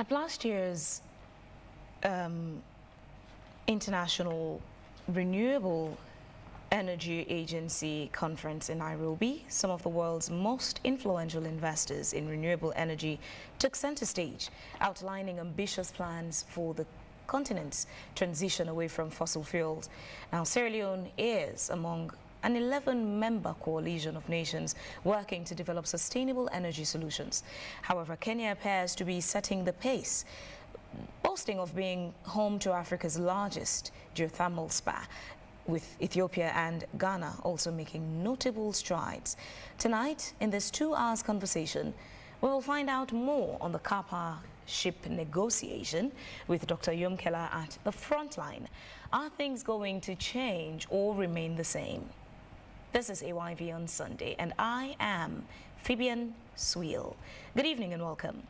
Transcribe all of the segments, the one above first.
At last year's International Renewable Energy Agency conference in Nairobi, some of the world's most influential investors in renewable energy took center stage, outlining ambitious plans for the continent's transition away from fossil fuels. Now, Sierra Leone is among an 11-member coalition of nations working to develop sustainable energy solutions. However, Kenya appears to be setting the pace, boasting of being home to Africa's largest geothermal spa, with Ethiopia and Ghana also making notable strides. Tonight, in this 2-hour conversation, we will find out more on the Kapa ship negotiation with Dr. Yom Keller at the front line. Are things going to change or remain the same? This is AYV on Sunday, and I am Fabian Sweel. Good evening and welcome.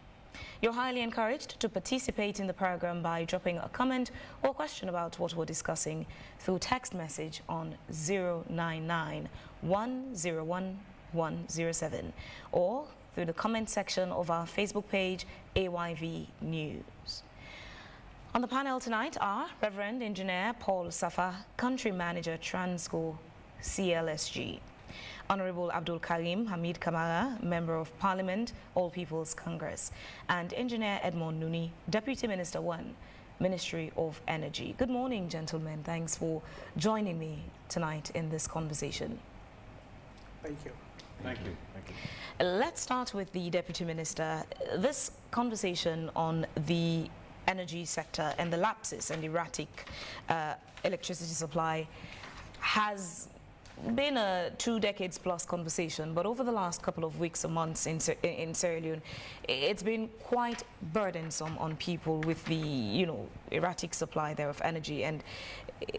You're highly encouraged to participate in the program by dropping a comment or question about what we're discussing through text message on 099-101-107 or through the comment section of our Facebook page, AYV News. On the panel tonight are Reverend Engineer Paul Safa, Country Manager Transco CLSG, Honorable Abdul Karim Hamid Kamara, Member of Parliament, All People's Congress, and Engineer Edmond Nuni, Deputy Minister 1, Ministry of Energy. Good morning, gentlemen. Thanks for joining me tonight in this conversation. Thank you. Thank you. Thank you. Let's start with the Deputy Minister. This conversation on the energy sector and the lapses and erratic electricity supply has been a 2 decades plus conversation, but over the last couple of weeks or months in Sierra Leone, it's been quite burdensome on people with the, erratic supply there of energy. And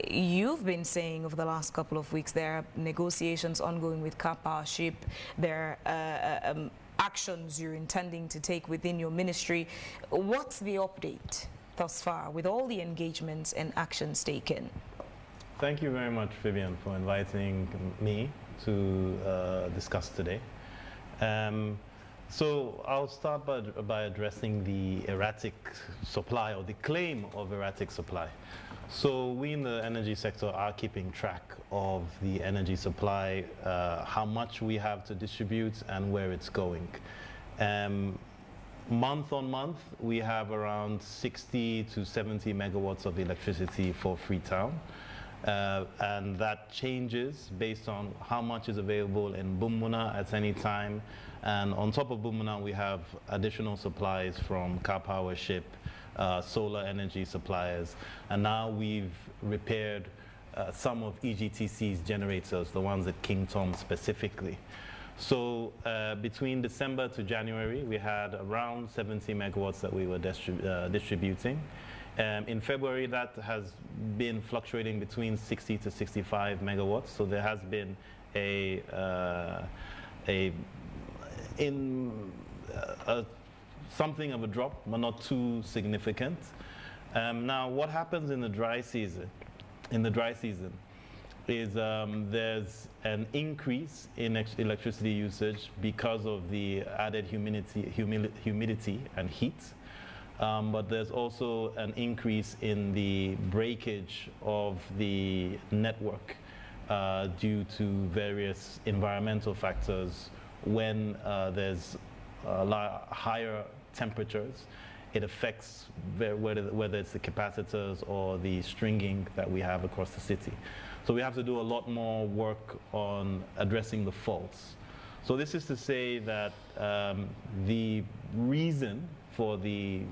you've been saying over the last couple of weeks there are negotiations ongoing with Kapa ship, there are actions you're intending to take within your ministry. What's the update thus far with all the engagements and actions taken? Thank you very much, Vivian, for inviting me to discuss today. So I'll start by addressing the erratic supply, or the claim of erratic supply. So we in the energy sector are keeping track of the energy supply, how much we have to distribute and where it's going. Month on month, we have around 60 to 70 megawatts of electricity for Freetown. And that changes based on how much is available in Bumbuna at any time. And on top of Bumbuna, we have additional supplies from car power ship, solar energy suppliers. And now we've repaired some of EGTC's generators, the ones at King Tom specifically. So between December to January, we had around 70 megawatts that we were distributing. In February, that has been fluctuating between 60 to 65 megawatts. So there has been something of a drop, but not too significant. Now, what happens in the dry season? Is there's an increase in electricity usage because of the added humidity and heat. But there's also an increase in the breakage of the network due to various environmental factors. When there's higher temperatures, it affects whether it's the capacitors or the stringing that we have across the city. So we have to do a lot more work on addressing the faults. So this is to say that the reason for the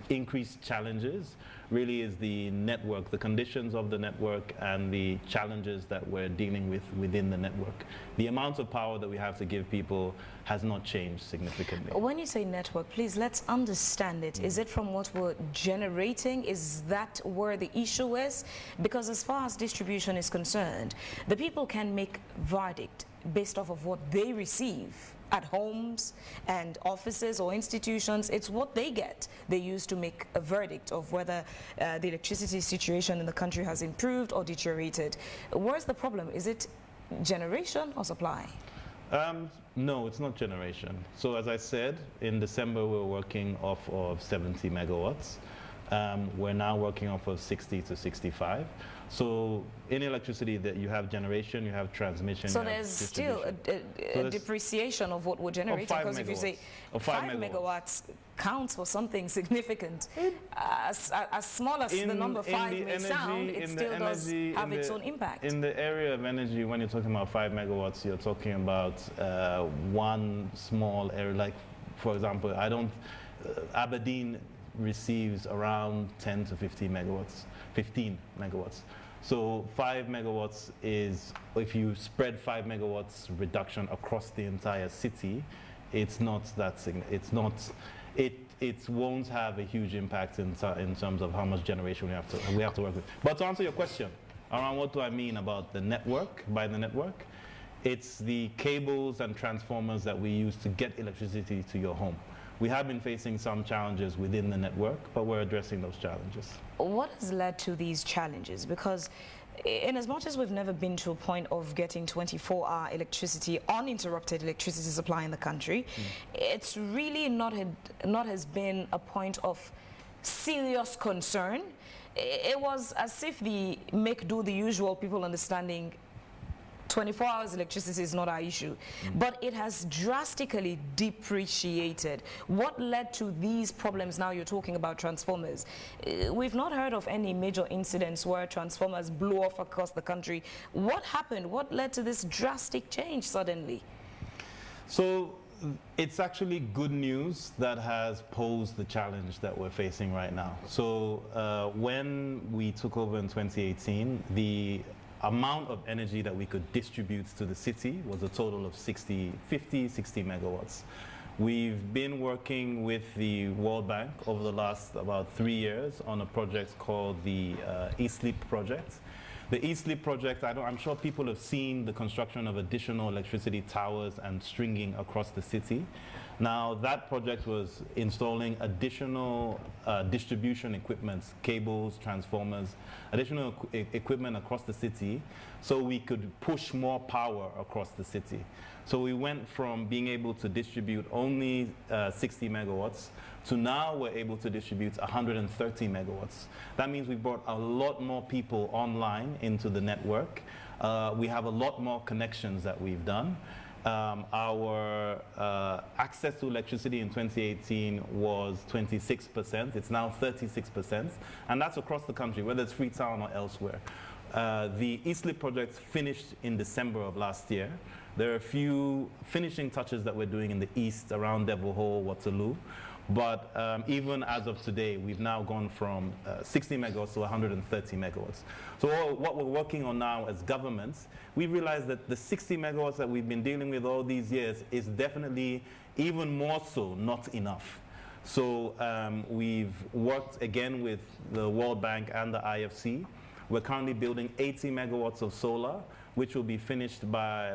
increased challenges really is the network, the conditions of the network, and the challenges that we're dealing with within the network. The amount of power that we have to give people has not changed significantly. When you say network, please let's understand it. Is it from what we're generating? Is that where the issue is? Because as far as distribution is concerned, the people can make verdict based off of what they receive at homes and offices or institutions. It's what they get. They use to make a verdict of whether the electricity situation in the country has improved or deteriorated. Where's the problem? Is it generation or supply? No, it's not generation. So as I said, in December we were working off of 70 megawatts. We're now working off of 60 to 65. So in electricity, that you have generation, you have transmission. So you have there's still a depreciation of what we're generating, because if you say 5 megawatts counts for something significant, as small as the number 5 may sound, it still does have its own impact. In the area of energy, when you're talking about 5 megawatts, you're talking about one small area. Like, for example, Aberdeen receives around 10 to 15 megawatts. So 5 megawatts is, if you spread 5 megawatts reduction across the entire city, it's not that significant. It won't have a huge impact in terms of how much generation we have to work with. But to answer your question around what do I mean about the network, by the network, it's the cables and transformers that we use to get electricity to your home. We have been facing some challenges within the network, but we're addressing those challenges. What has led to these challenges? Because in as much as we've never been to a point of getting 24-hour electricity, uninterrupted electricity supply in the country, it's really not has been a point of serious concern. It was as if the make do the usual people understanding 24 hours electricity is not our issue, but it has drastically depreciated. What led to these problems? Now you're talking about transformers. We've not heard of any major incidents where transformers blew off across the country. What happened? What led to this drastic change suddenly? So it's actually good news that has posed the challenge that we're facing right now. So when we took over in 2018, the amount of energy that we could distribute to the city was a total of 60 megawatts. We've been working with the World Bank over the last about 3 years on a project called the ESLEEP project. The ESLEEP project, I'm sure people have seen the construction of additional electricity towers and stringing across the city. Now, that project was installing additional distribution equipment, cables, transformers, additional equipment across the city so we could push more power across the city. So we went from being able to distribute only 60 megawatts to now we're able to distribute 130 megawatts. That means we brought a lot more people online into the network. We have a lot more connections that we've done. Our access to electricity in 2018 was 26%. It's now 36%. And that's across the country, whether it's Freetown or elsewhere. The ESLEEP project finished in December of last year. There are a few finishing touches that we're doing in the east around Devil Hall, Waterloo. But even as of today, we've now gone from 60 megawatts to 130 megawatts. So what we're working on now as governments, we realized that the 60 megawatts that we've been dealing with all these years is definitely even more so not enough. So we've worked again with the World Bank and the IFC. We're currently building 80 megawatts of solar, which will be finished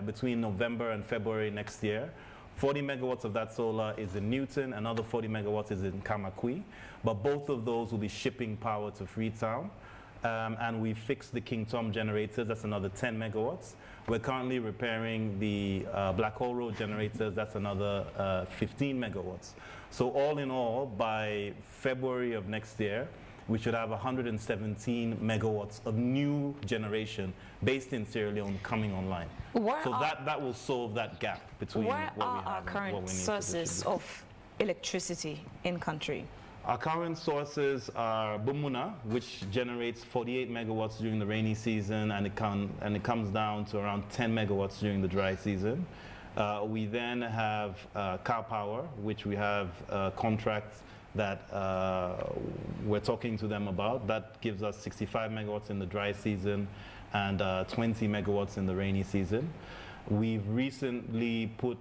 between November and February next year. 40 megawatts of that solar is in Newton, another 40 megawatts is in Kamakwi, but both of those will be shipping power to Freetown. And we fixed the King Tom generators, that's another 10 megawatts. We're currently repairing the Black Hole Road generators, that's another 15 megawatts. So all in all, by February of next year, we should have 117 megawatts of new generation based in Sierra Leone coming online. So that will solve that gap between what we have and what we need. Where are our current sources of electricity in country? Our current sources are Bumbuna, which generates 48 megawatts during the rainy season, and it comes down to around 10 megawatts during the dry season. We then have Car Power, which we have contracts that we're talking to them about. That gives us 65 megawatts in the dry season and 20 megawatts in the rainy season. We've recently put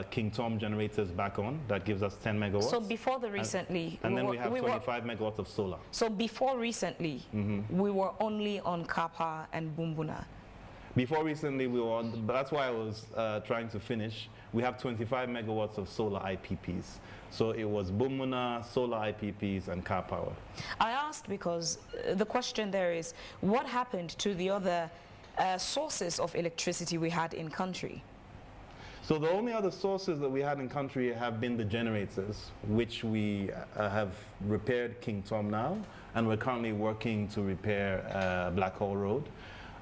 King Tom generators back on. That gives us 10 megawatts. So before the recently... And then we have 25 megawatts of solar. So before recently, we were only on Kapa and Bumbuna. Before recently, we were on, but that's why I was trying to finish. We have 25 megawatts of solar IPPs. So it was Bumbuna, solar IPPs, and Car Power. I asked because the question there is, what happened to the other sources of electricity we had in country? So the only other sources that we had in country have been the generators, which we have repaired King Tom now, and we're currently working to repair Blackhall Road.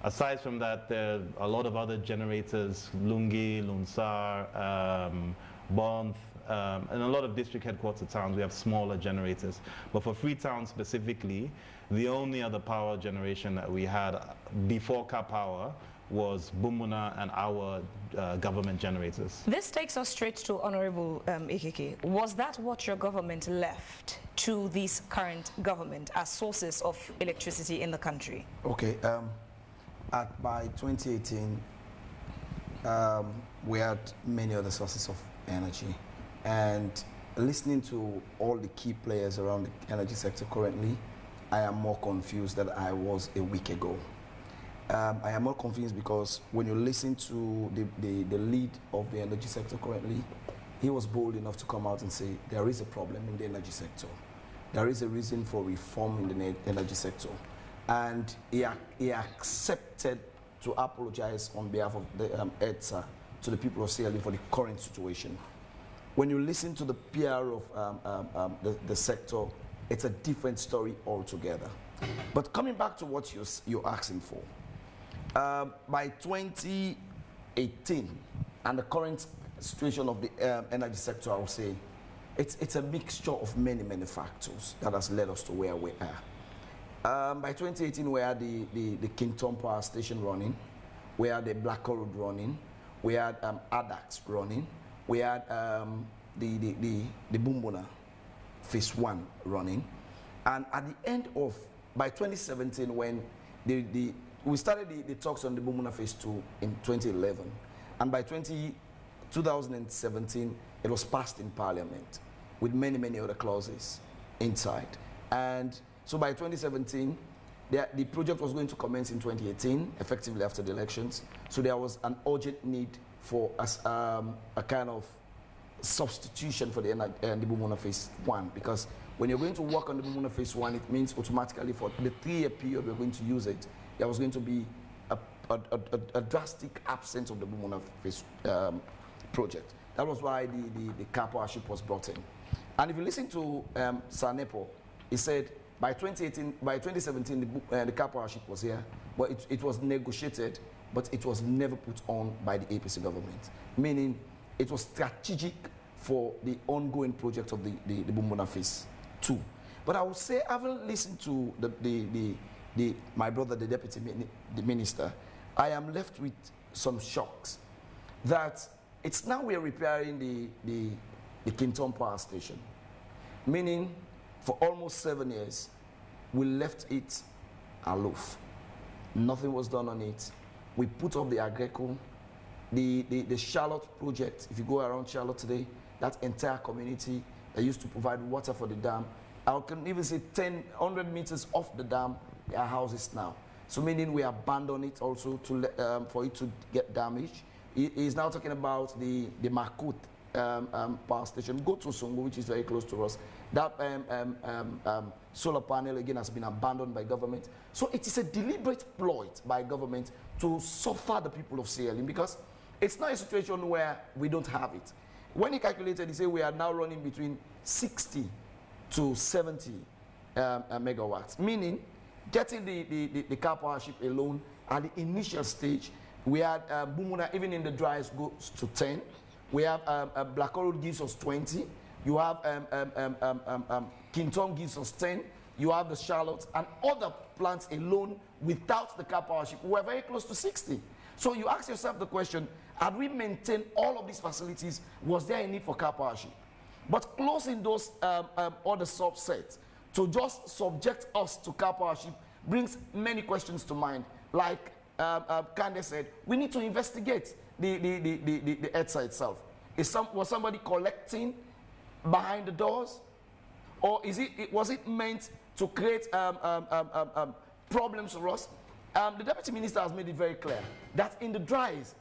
Aside from that, there are a lot of other generators, Lungi, Lunsar, Bonth, and a lot of district headquarter towns, we have smaller generators. But for Freetown specifically, the only other power generation that we had before Cap Power was Bumbuna and our government generators. This takes us straight to Honorable Ikeke. Was that what your government left to this current government as sources of electricity in the country? Okay, by 2018, we had many other sources of energy. And listening to all the key players around the energy sector currently, I am more confused than I was a week ago. I am more confused because when you listen to the lead of the energy sector currently, he was bold enough to come out and say there is a problem in the energy sector. There is a reason for reform in the energy sector. And he accepted to apologize on behalf of the EDSA to the people of Sierra Leone for the current situation. When you listen to the PR of the sector, it's a different story altogether. But coming back to what you're asking for, by 2018 and the current situation of the energy sector, I would say, it's a mixture of many factors that has led us to where we are. By 2018, we had the Kington Power Station running, we had the Black Road running, we had ADAX running, we had the Bumbuna Phase 1 running, and at the end of, by 2017, when we started the talks on the Bumbuna Phase 2 in 2011, and by 2017, it was passed in Parliament with many other clauses inside. And so by 2017, the project was going to commence in 2018, effectively after the elections. So there was an urgent need for a kind of substitution for the Bumbuna Phase 1, because when you're going to work on the Bumbuna Phase 1, it means automatically for the 3-year period we're going to use it, there was going to be a drastic absence of the Bumbuna Phase project. That was why the car powership was brought in. And if you listen to Sanepo, he said by 2017, the car powership was here, but it was negotiated, but it was never put on by the APC government, meaning it was strategic for the ongoing project of the Bumbuna Phase 2. But I would say, having listened to my brother, the deputy minister, I am left with some shocks that it's now we're repairing the Kington Power Station, meaning for almost 7 years, we left it aloof. Nothing was done on it. We put up the Agreco, the Charlotte project. If you go around Charlotte today, that entire community that used to provide water for the dam, I can even say 100 meters off the dam, there are houses now. So meaning we abandon it also to for it to get damaged. He is now talking about the Makut power station, go to Songo, which is very close to us. That solar panel again has been abandoned by government. So it is a deliberate ploy by government to suffer the people of Sierra Leone, because it's not a situation where we don't have it. When he calculated, he said we are now running between 60 to 70 megawatts, meaning getting the car powership alone at the initial stage, we had Bumbuna, even in the dries, goes to 10. We have Black Road gives us 20. You have Kington gives us 10. You have the Charlotte and other plants alone without the car powership. We're very close to 60. So you ask yourself the question, had we maintained all of these facilities, was there a need for car powership? But closing those other subsets to just subject us to car powership brings many questions to mind. Like Kande said, we need to investigate the EDSA itself. Was somebody collecting behind the doors? Or was it meant to create problems for us? The Deputy Minister has made it very clear that in the dries,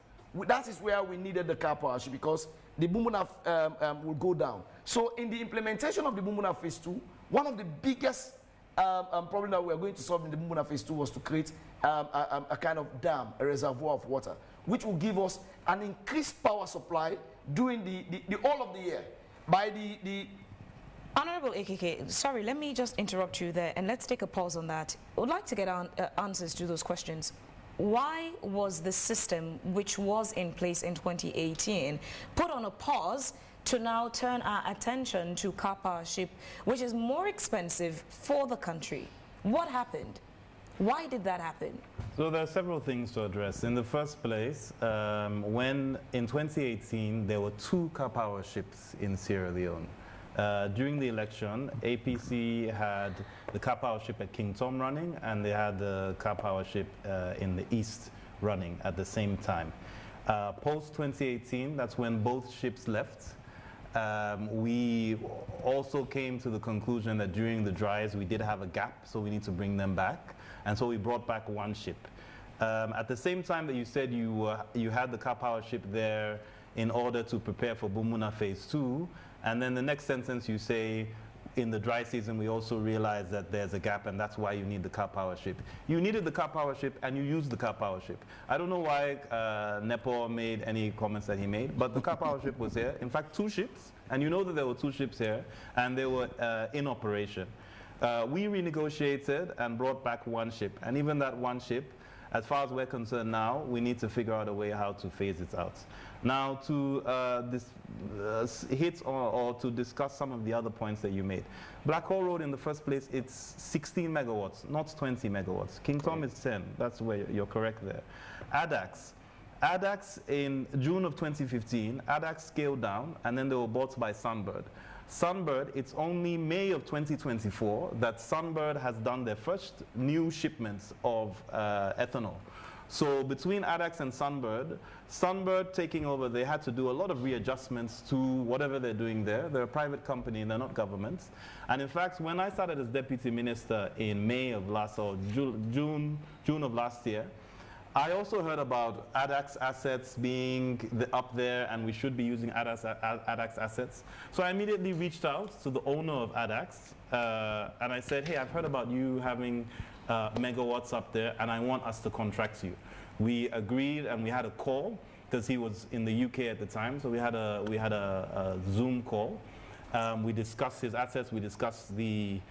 that is where we needed the car powership, because the Bumbuna will go down. So in the implementation of the Bumbuna Phase 2, one of the biggest problems that we are going to solve in the Bumbuna Phase 2 was to create a kind of dam, a reservoir of water, which will give us an increased power supply during the whole of the year. By the Honorable AKK, sorry, let me just interrupt you there and let's take a pause on that. I would like to get answers to those questions. Why was the system which was in place in 2018 put on a pause to now turn our attention to car powership, which is more expensive for the country? What happened? Why did that happen? So there are several things to address. In the first place, when in 2018 there were 2 car power ships in Sierra Leone. During the election, APC had the car power ship at King Tom running, and they had the car power ship in the east running at the same time. Post 2018, that's when both ships left. We also came to the conclusion that during the dries we did have a gap, so we need to bring them back, and so we brought back 1 ship. At the same time that you said you had the car power ship there in order to prepare for Bumbuna Phase 2, and then the next sentence you say, in the dry season we also realized that there's a gap and that's why you need the car power ship. You needed the car power ship and you used the car power ship. I don't know why Nepo made any comments that he made, but the car power ship was here. In fact, 2 ships, and you know that there were 2 ships here and they were in operation. We renegotiated and brought back 1 ship, and even that 1 ship, as far as we're concerned now, we need to figure out a way how to phase it out. Now, to hit or to discuss some of the other points that you made. Black Hole Road, in the first place, it's 16 megawatts, not 20 megawatts. King Tom is 10. That's where you're correct there. ADAX in June of 2015, ADAX scaled down, and then they were bought by Sunbird. Sunbird, it's only May of 2024 that Sunbird has done their first new shipments of ethanol. So between ADAX and Sunbird taking over, they had to do a lot of readjustments to whatever they're doing there. They're a private company, they're not governments. And in fact, when I started as deputy minister in May of June of last year, I also heard about ADAX assets being up there, and we should be using ADAX assets. So I immediately reached out to the owner of ADAX, and I said, hey, I've heard about you having megawatts up there, and I want us to contract you. We agreed, and we had a call, because he was in the UK at the time, so we had a Zoom call. We discussed his assets, we discussed the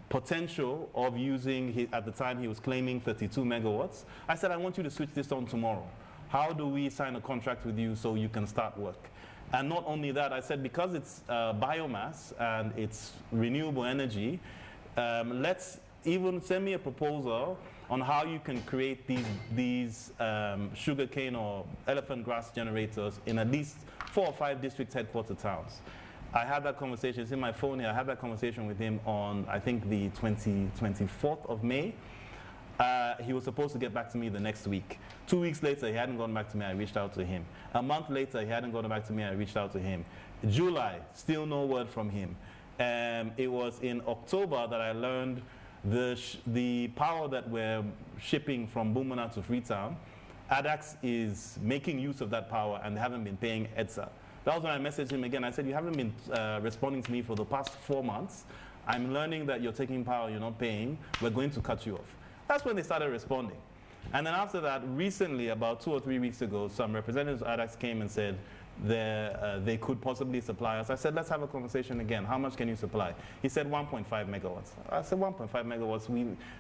potential of using, at the time he was claiming 32 megawatts. I said, I want you to switch this on tomorrow. How do we sign a contract with you so you can start work? And not only that, I said, because it's biomass and it's renewable energy, let's even send me a proposal on how you can create these sugarcane or elephant grass generators in at least 4 or 5 district headquarter towns. I had that conversation, it's in my phone here, I had that conversation with him on, I think, the 24th of May. He was supposed to get back to me the next week. 2 weeks later, he hadn't gone back to me, I reached out to him. A month later, he hadn't gone back to me, I reached out to him. July, still no word from him. It was in October that I learned the power that we're shipping from Bumbuna to Freetown, ADAX is making use of that power and they haven't been paying EDSA. That was when I messaged him again. I said, you haven't been responding to me for the past 4 months. I'm learning that you're taking power, you're not paying. We're going to cut you off. That's when they started responding. And then after that, recently, about 2 or 3 weeks ago, some representatives of ADAX came and said they could possibly supply us. I said, let's have a conversation again. How much can you supply? He said 1.5 megawatts. I said 1.5 megawatts.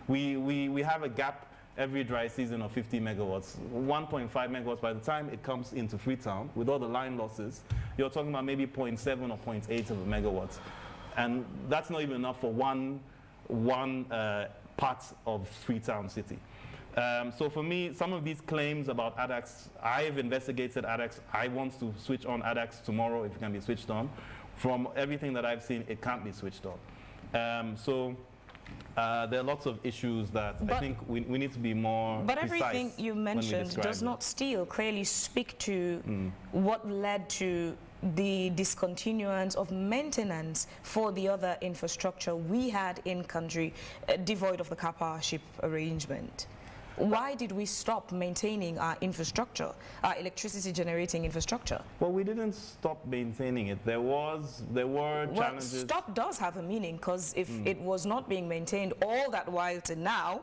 We have a gap every dry season of 50 megawatts. 1.5 megawatts, by the time it comes into Freetown, with all the line losses, you're talking about maybe 0.7 or 0.8 of a megawatt. And that's not even enough for one part of Freetown City. So for me, some of these claims about ADAX, I've investigated ADAX. I want to switch on ADAX tomorrow if it can be switched on. From everything that I've seen, it can't be switched on. There are lots of issues that I think we need to be more But precise everything you mentioned does not still clearly speak to what led to the discontinuance of maintenance for the other infrastructure we had in country devoid of the car powership arrangement. Why did we stop maintaining our infrastructure, our electricity generating infrastructure? Well, we didn't stop maintaining it. There were challenges. Stop does have a meaning, because if it was not being maintained all that while to now,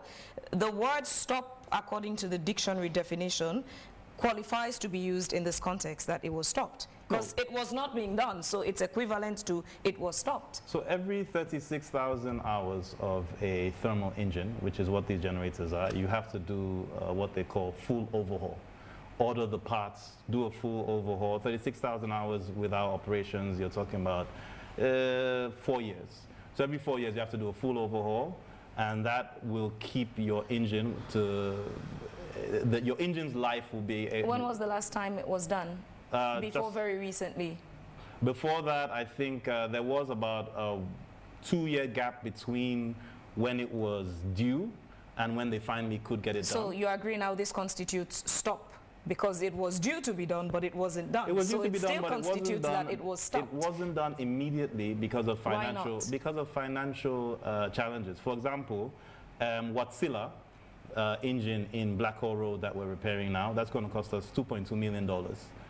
the word stop, according to the dictionary definition, qualifies to be used in this context that it was stopped? Because it was not being done, so it's equivalent to it was stopped. So every 36,000 hours of a thermal engine, which is what these generators are, you have to do what they call full overhaul. Order the parts, do a full overhaul. 36,000 hours without operations, you're talking about 4 years. So every 4 years you have to do a full overhaul, and that will keep your engine to, your engine's life will be... When was the last time it was done? Before very recently? Before that, I think there was about a 2-year gap between when it was due and when they finally could get it done. So you agree now this constitutes stop? Because it was due to be done, but it wasn't done. It was due so to be it done, still but constitutes that it was stopped. It wasn't done immediately because of Why not? financial challenges. For example, Wärtsilä engine in Blackhall Road that we're repairing now, that's going to cost us $2.2 million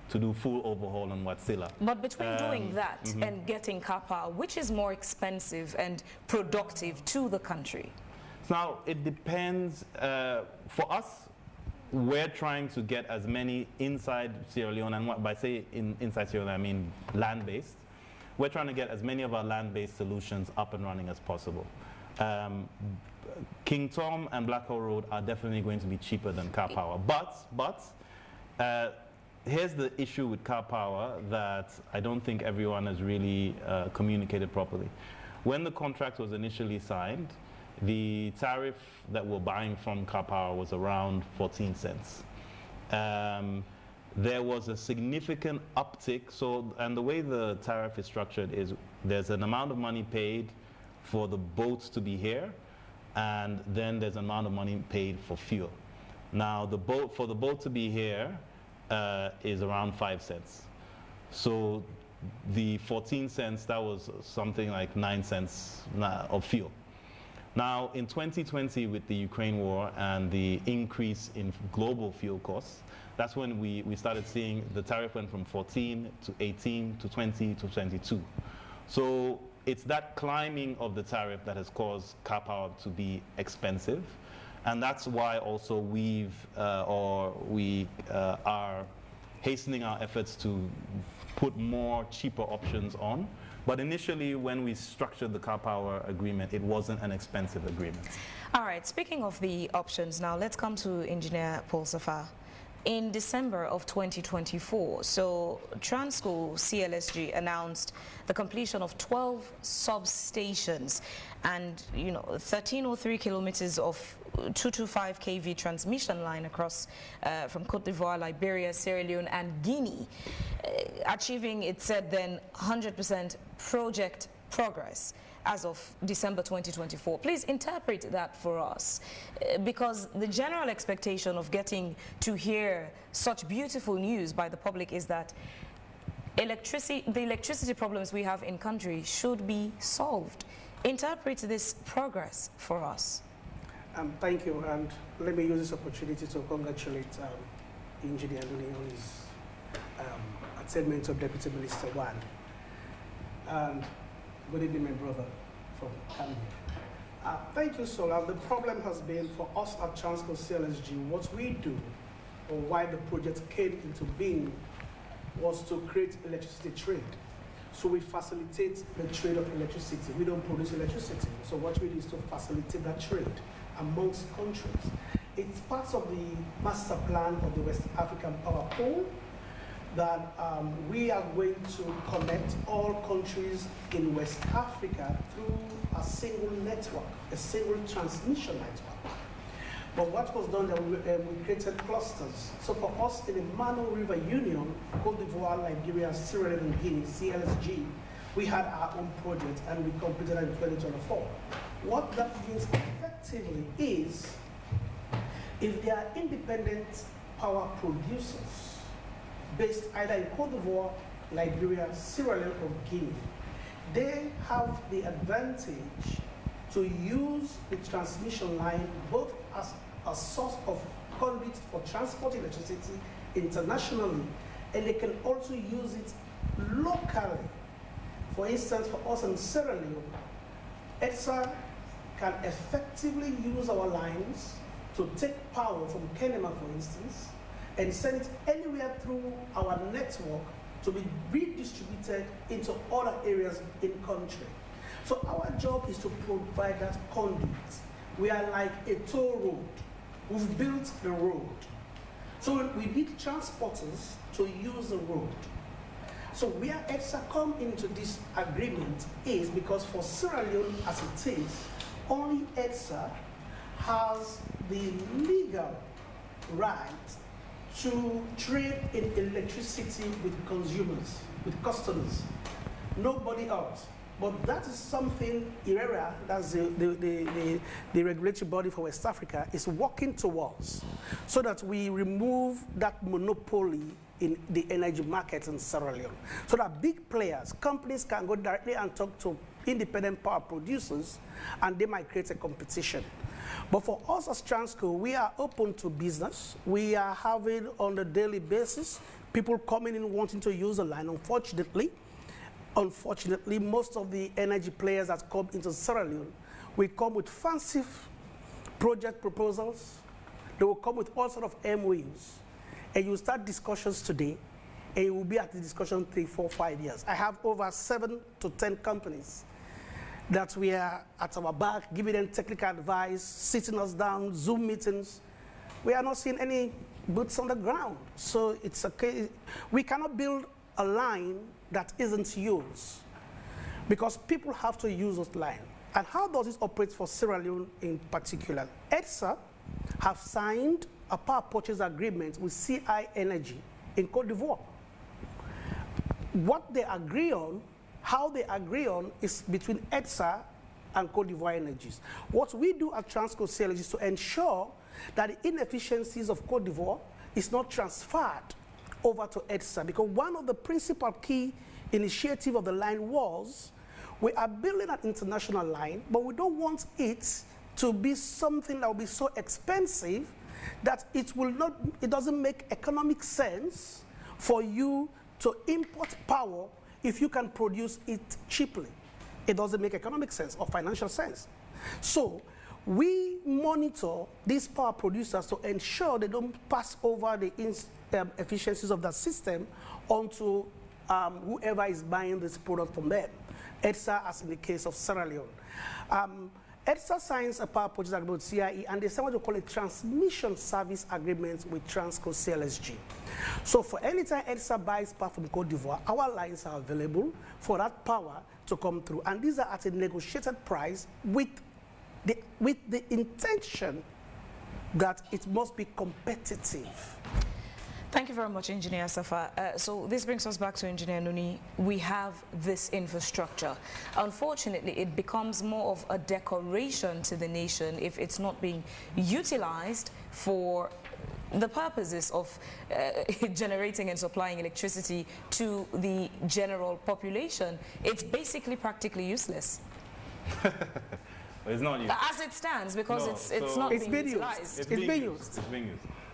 to do full overhaul on Wärtsilä. But between doing that and getting car power, which is more expensive and productive to the country? Now, it depends. For us, we're trying to get as many inside Sierra Leone, and by inside Sierra Leone, I mean land-based. We're trying to get as many of our land-based solutions up and running as possible. King Tom and Blackhall Road are definitely going to be cheaper than car power. But here's the issue with car power that I don't think everyone has really communicated properly. When the contract was initially signed, the tariff that we're buying from car power was around 14 cents. There was a significant uptick. And the way the tariff is structured is there's an amount of money paid for the boats to be here, and then there's an amount of money paid for fuel. Now, for the boat to be here is around 5 cents. So the 14 cents, that was something like 9 cents of fuel. Now, in 2020, with the Ukraine war and the increase in global fuel costs, that's when we started seeing the tariff went from 14 to 18 to 20 to 22. So it's that climbing of the tariff that has caused car power to be expensive. And that's why also we are hastening our efforts to put more cheaper options on. But initially, when we structured the car power agreement, it wasn't an expensive agreement. All right, speaking of the options now, let's come to Engineer Paul Safar. In December of 2024, so Transco CLSG announced the completion of 12 substations and 1303 kilometers of 225 kV transmission line across from Cote d'Ivoire, Liberia, Sierra Leone and Guinea, achieving, it said then, 100% project progress as of December 2024. Please interpret that for us, because the general expectation of getting to hear such beautiful news by the public is that the electricity problems we have in country should be solved. Interpret this progress for us. Thank you, and let me use this opportunity to congratulate Engineer Luni on his attainment of Deputy Minister 1. And good evening, my brother from Canada. Thank you, Sola. The problem has been for us at Transco CLSG, what we do, or why the project came into being, was to create electricity trade. So we facilitate the trade of electricity. We don't produce electricity. So what we do is to facilitate that trade amongst countries. It's part of the master plan of the West African Power Pool that we are going to connect all countries in West Africa through a single network, a single transmission network. But what was done, we created clusters. So for us in the Mano River Union, Cote d'Ivoire, Liberia, Sierra Leone, and Guinea, CLSG, we had our own project and we completed it in 2024. What that means effectively is, if they are independent power producers, based either in Cote d'Ivoire, Liberia, Sierra Leone, or Guinea, they have the advantage to use the transmission line both as a source of conduit for transporting electricity internationally, and they can also use it locally. For instance, for us in Sierra Leone, ETSA can effectively use our lines to take power from Kenema, for instance, and send it anywhere through our network to be redistributed into other areas in country. So our job is to provide that conduit. We are like a toll road. We've built the road. So we need transporters to use the road. So where EDSA come into this agreement is because for Sierra Leone as it is, only EDSA has the legal right to trade in electricity with consumers, with customers, nobody else. But that is something IRERA, that's the regulatory body for West Africa, is working towards, so that we remove that monopoly in the energy market in Sierra Leone. So that big players, companies can go directly and talk to independent power producers, and they might create a competition. But for us as Transco, we are open to business. We are having on a daily basis people coming in wanting to use the line. Unfortunately, most of the energy players that come into Sierra Leone will come with fancy project proposals. They will come with all sorts of MOUs. And you start discussions today, and you will be at the discussion 3, 4, 5 years. I have over 7 to 10 companies that we are at our back, giving them technical advice, sitting us down, Zoom meetings. We are not seeing any boots on the ground. So it's okay. We cannot build a line that isn't used, because people have to use those lines. And how does this operate for Sierra Leone in particular? EDSA have signed a power purchase agreement with CI Energy in Côte d'Ivoire. What they agree on, how they agree on, is between EDSA and Côte d'Ivoire Energies. What we do at Transco CLG is to ensure that the inefficiencies of Côte d'Ivoire is not transferred over to EDSA, because one of the principal key initiative of the line was, we are building an international line, but we don't want it to be something that will be so expensive that it doesn't make economic sense for you to import power if you can produce it cheaply. It doesn't make economic sense or financial sense. So we monitor these power producers to ensure they don't pass over the efficiencies of that system onto whoever is buying this product from them. EDSA, as in the case of Sierra Leone. EDSA signs a power purchase agreement with CIE, and they sign what we call a transmission service agreement with Transco CLSG. So for any time EDSA buys power from Côte d'Ivoire, our lines are available for that power to come through. And these are at a negotiated price with the intention that it must be competitive. Thank you very much, Engineer Safa. So this brings us back to Engineer Nuni. We have this infrastructure. Unfortunately, it becomes more of a decoration to the nation if it's not being utilized for the purposes of generating and supplying electricity to the general population. It's basically practically useless. It's not used. As it stands, because it's not being utilized. It's being used.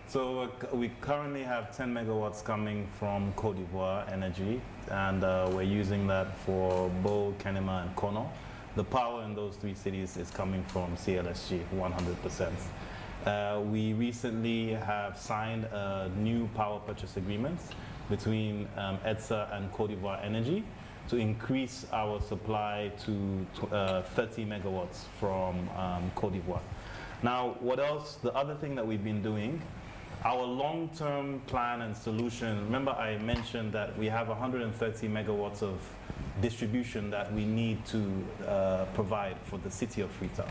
So we currently have 10 megawatts coming from Côte d'Ivoire Energy, and we're using that for Bo, Kenema, and Kono. The power in those 3 cities is coming from CLSG, 100%. We recently have signed a new power purchase agreement between EDSA and Côte d'Ivoire Energy to increase our supply to 30 megawatts from Côte d'Ivoire. Now, what else? The other thing that we've been doing, our long-term plan and solution, remember I mentioned that we have 130 megawatts of distribution that we need to provide for the city of Freetown.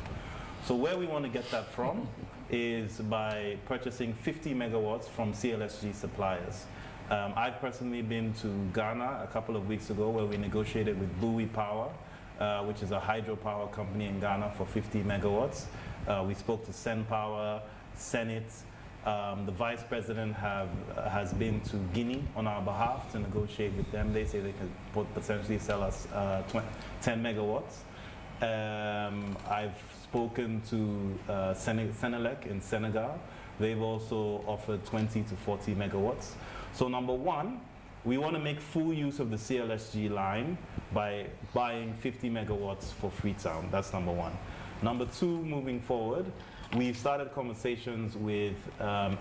So where we want to get that from is by purchasing 50 megawatts from CLSG suppliers. I've personally been to Ghana a couple of weeks ago where we negotiated with Buwi Power, which is a hydropower company in Ghana, for 50 megawatts. We spoke to Sen Power, Senate. The vice president has been to Guinea on our behalf to negotiate with them. They say they can potentially sell us 10 megawatts. I've spoken to Senelec in Senegal. They've also offered 20 to 40 megawatts. So number one, we want to make full use of the CLSG line by buying 50 megawatts for Freetown. That's number one. Number two, moving forward, we've started conversations with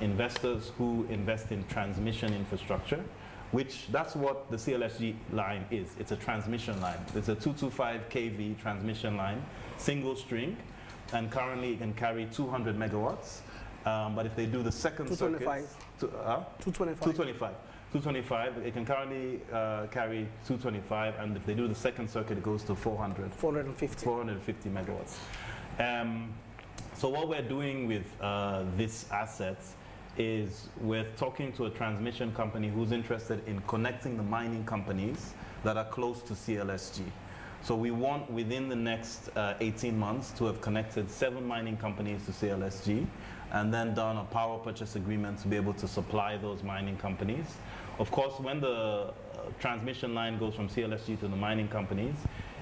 investors who invest in transmission infrastructure, which that's what the CLSG line is. It's a transmission line. It's a 225 kV transmission line, single string, and currently it can carry 200 megawatts. But if they do the second 225. circuit, 225. 225. 225, it can currently carry 225, and if they do the second circuit, it goes to 450 megawatts. So what we're doing with this asset is we're talking to a transmission company who's interested in connecting the mining companies that are close to CLSG. So we want within the next 18 months to have connected 7 mining companies to CLSG and then done a power purchase agreement to be able to supply those mining companies. Of course, when the transmission line goes from CLSG to the mining companies,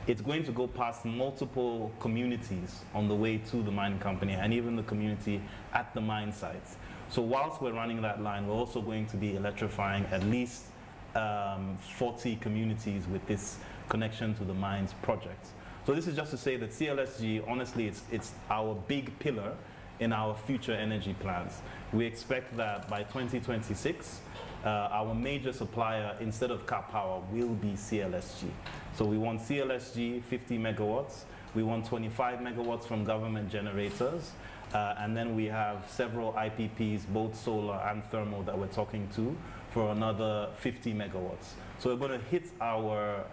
it's going to go past multiple communities on the way to the mining company and even the community at the mine sites. So whilst we're running that line, we're also going to be electrifying at least 40 communities with this connection to the mines project. So this is just to say that CLSG, honestly, it's our big pillar in our future energy plans. We expect that by 2026, our major supplier, instead of Cap Power, will be CLSG. So we want CLSG 50 megawatts. We want 25 megawatts from government generators. And then we have several IPPs, both solar and thermal, that we're talking to for another 50 megawatts. So we're going to hit our,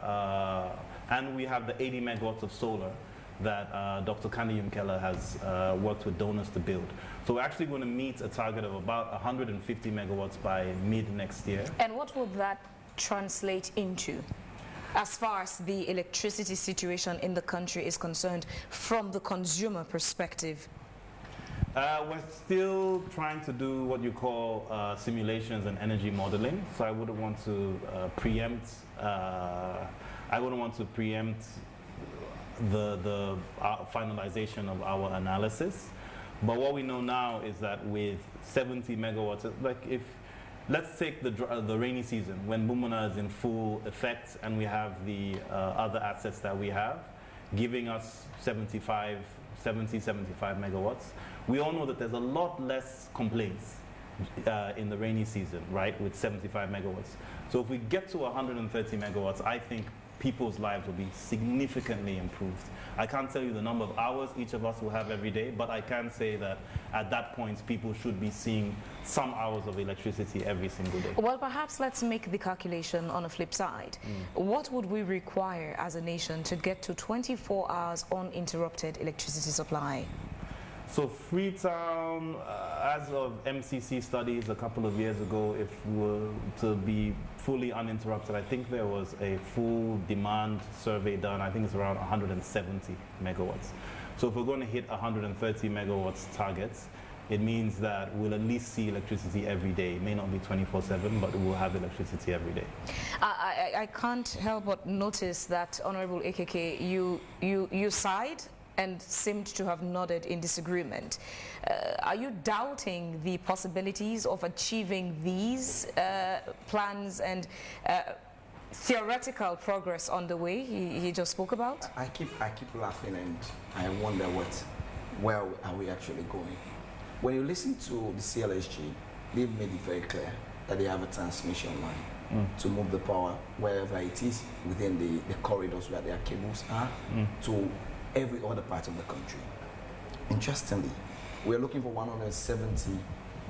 and we have the 80 megawatts of solar that Dr. Kandiyum Keller has worked with donors to build. So we're actually going to meet a target of about 150 megawatts by mid next year. And what will that translate into as far as the electricity situation in the country is concerned from the consumer perspective? We're still trying to do what you call simulations and energy modeling. So I wouldn't want to preempt. I wouldn't want to preempt the finalization of our analysis. But what we know now is that with 70 megawatts, like if let's take the rainy season when Bumbuna is in full effect and we have the other assets that we have, giving us 70, 75 megawatts. We all know that there's a lot less complaints in the rainy season, right, with 75 megawatts. So if we get to 130 megawatts, I think people's lives will be significantly improved. I can't tell you the number of hours each of us will have every day, but I can say that at that point, people should be seeing some hours of electricity every single day. Well, perhaps let's make the calculation on a flip side. What would we require as a nation to get to 24 hours uninterrupted electricity supply? So Freetown, as of MCC studies a couple of years ago, if we were to be fully uninterrupted, I think there was a full demand survey done. I think it's around 170 megawatts. So if we're going to hit 130 megawatts targets, it means that we'll at least see electricity every day. It may not be 24/7, but we'll have electricity every day. I can't help but notice that, Honorable AKK, you sighed and seemed to have nodded in disagreement. Are you doubting the possibilities of achieving these plans and theoretical progress on the way he just spoke about? I keep laughing and I wonder where are we actually going? When you listen to the CLSG, they've made it very clear that they have a transmission line to move the power wherever it is within the corridors where their cables are to every other part of the country. Interestingly, we're looking for 170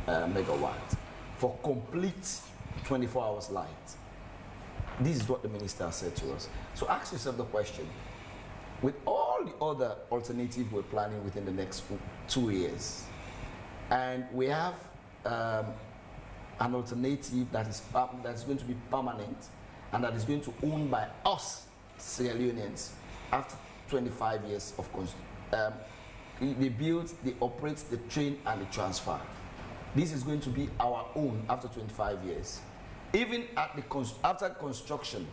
megawatts for complete 24 hours light. This is what the minister said to us. So ask yourself the question, with all the other alternatives we're planning within the next 2 years, and we have an alternative that's going to be permanent and that is going to own by us, Sierra Leoneans, after 25 years of they build, they operate, they train, and they transfer. This is going to be our own after 25 years. Even at after construction,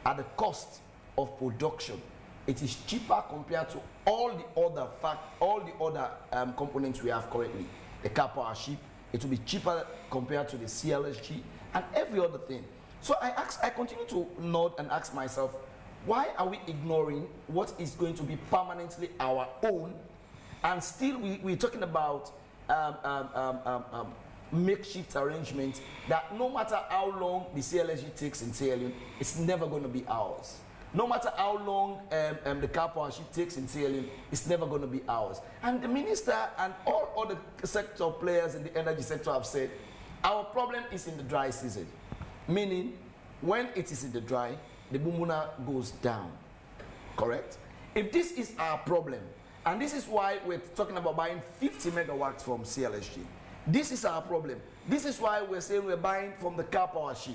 at the cost of production, it is cheaper compared to all the other components we have currently. The car power ship, it will be cheaper compared to the CLSG and every other thing. So I continue to nod and ask myself, why are we ignoring what is going to be permanently our own and still we're talking about makeshift arrangements that no matter how long the CLSG takes in sailing, it's never going to be ours. No matter how long the car power ship takes in sailing, it's never going to be ours. And the minister and all other sector players in the energy sector have said, our problem is in the dry season. Meaning, when it is in the dry, the Bumbuna goes down. Correct? If this is our problem, and this is why we're talking about buying 50 megawatts from CLSG, this is our problem. This is why we're saying we're buying from the car power ship.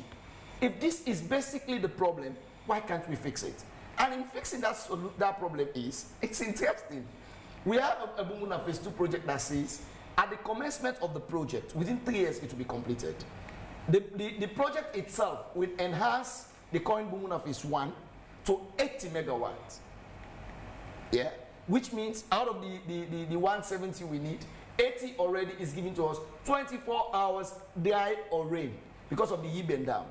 If this is basically the problem, why can't we fix it? And in fixing that problem it's interesting. We have a Bumbuna Phase 2 project that says, at the commencement of the project, within 3 years it will be completed. The project itself will enhance the current Bumbuna Phase 1 to 80 megawatts. Yeah? Which means out of the 170 we need, 80 already is given to us 24 hours dry or rain because of the Yiben Dam.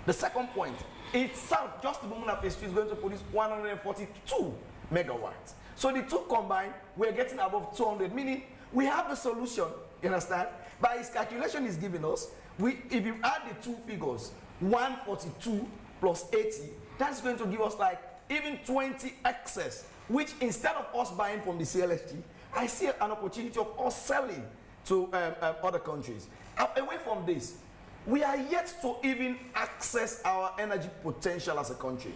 The second point, itself, just the Bumbuna Phase 2 is going to produce 142 megawatts. So the two combined, we're getting above 200, meaning we have the solution, you understand? By his calculation he's giving us, if you add the two figures, 142 plus 80, that's going to give us like even 20 excess, which instead of us buying from the CLSG, I see an opportunity of us selling to other countries. Away from this, we are yet to even access our energy potential as a country.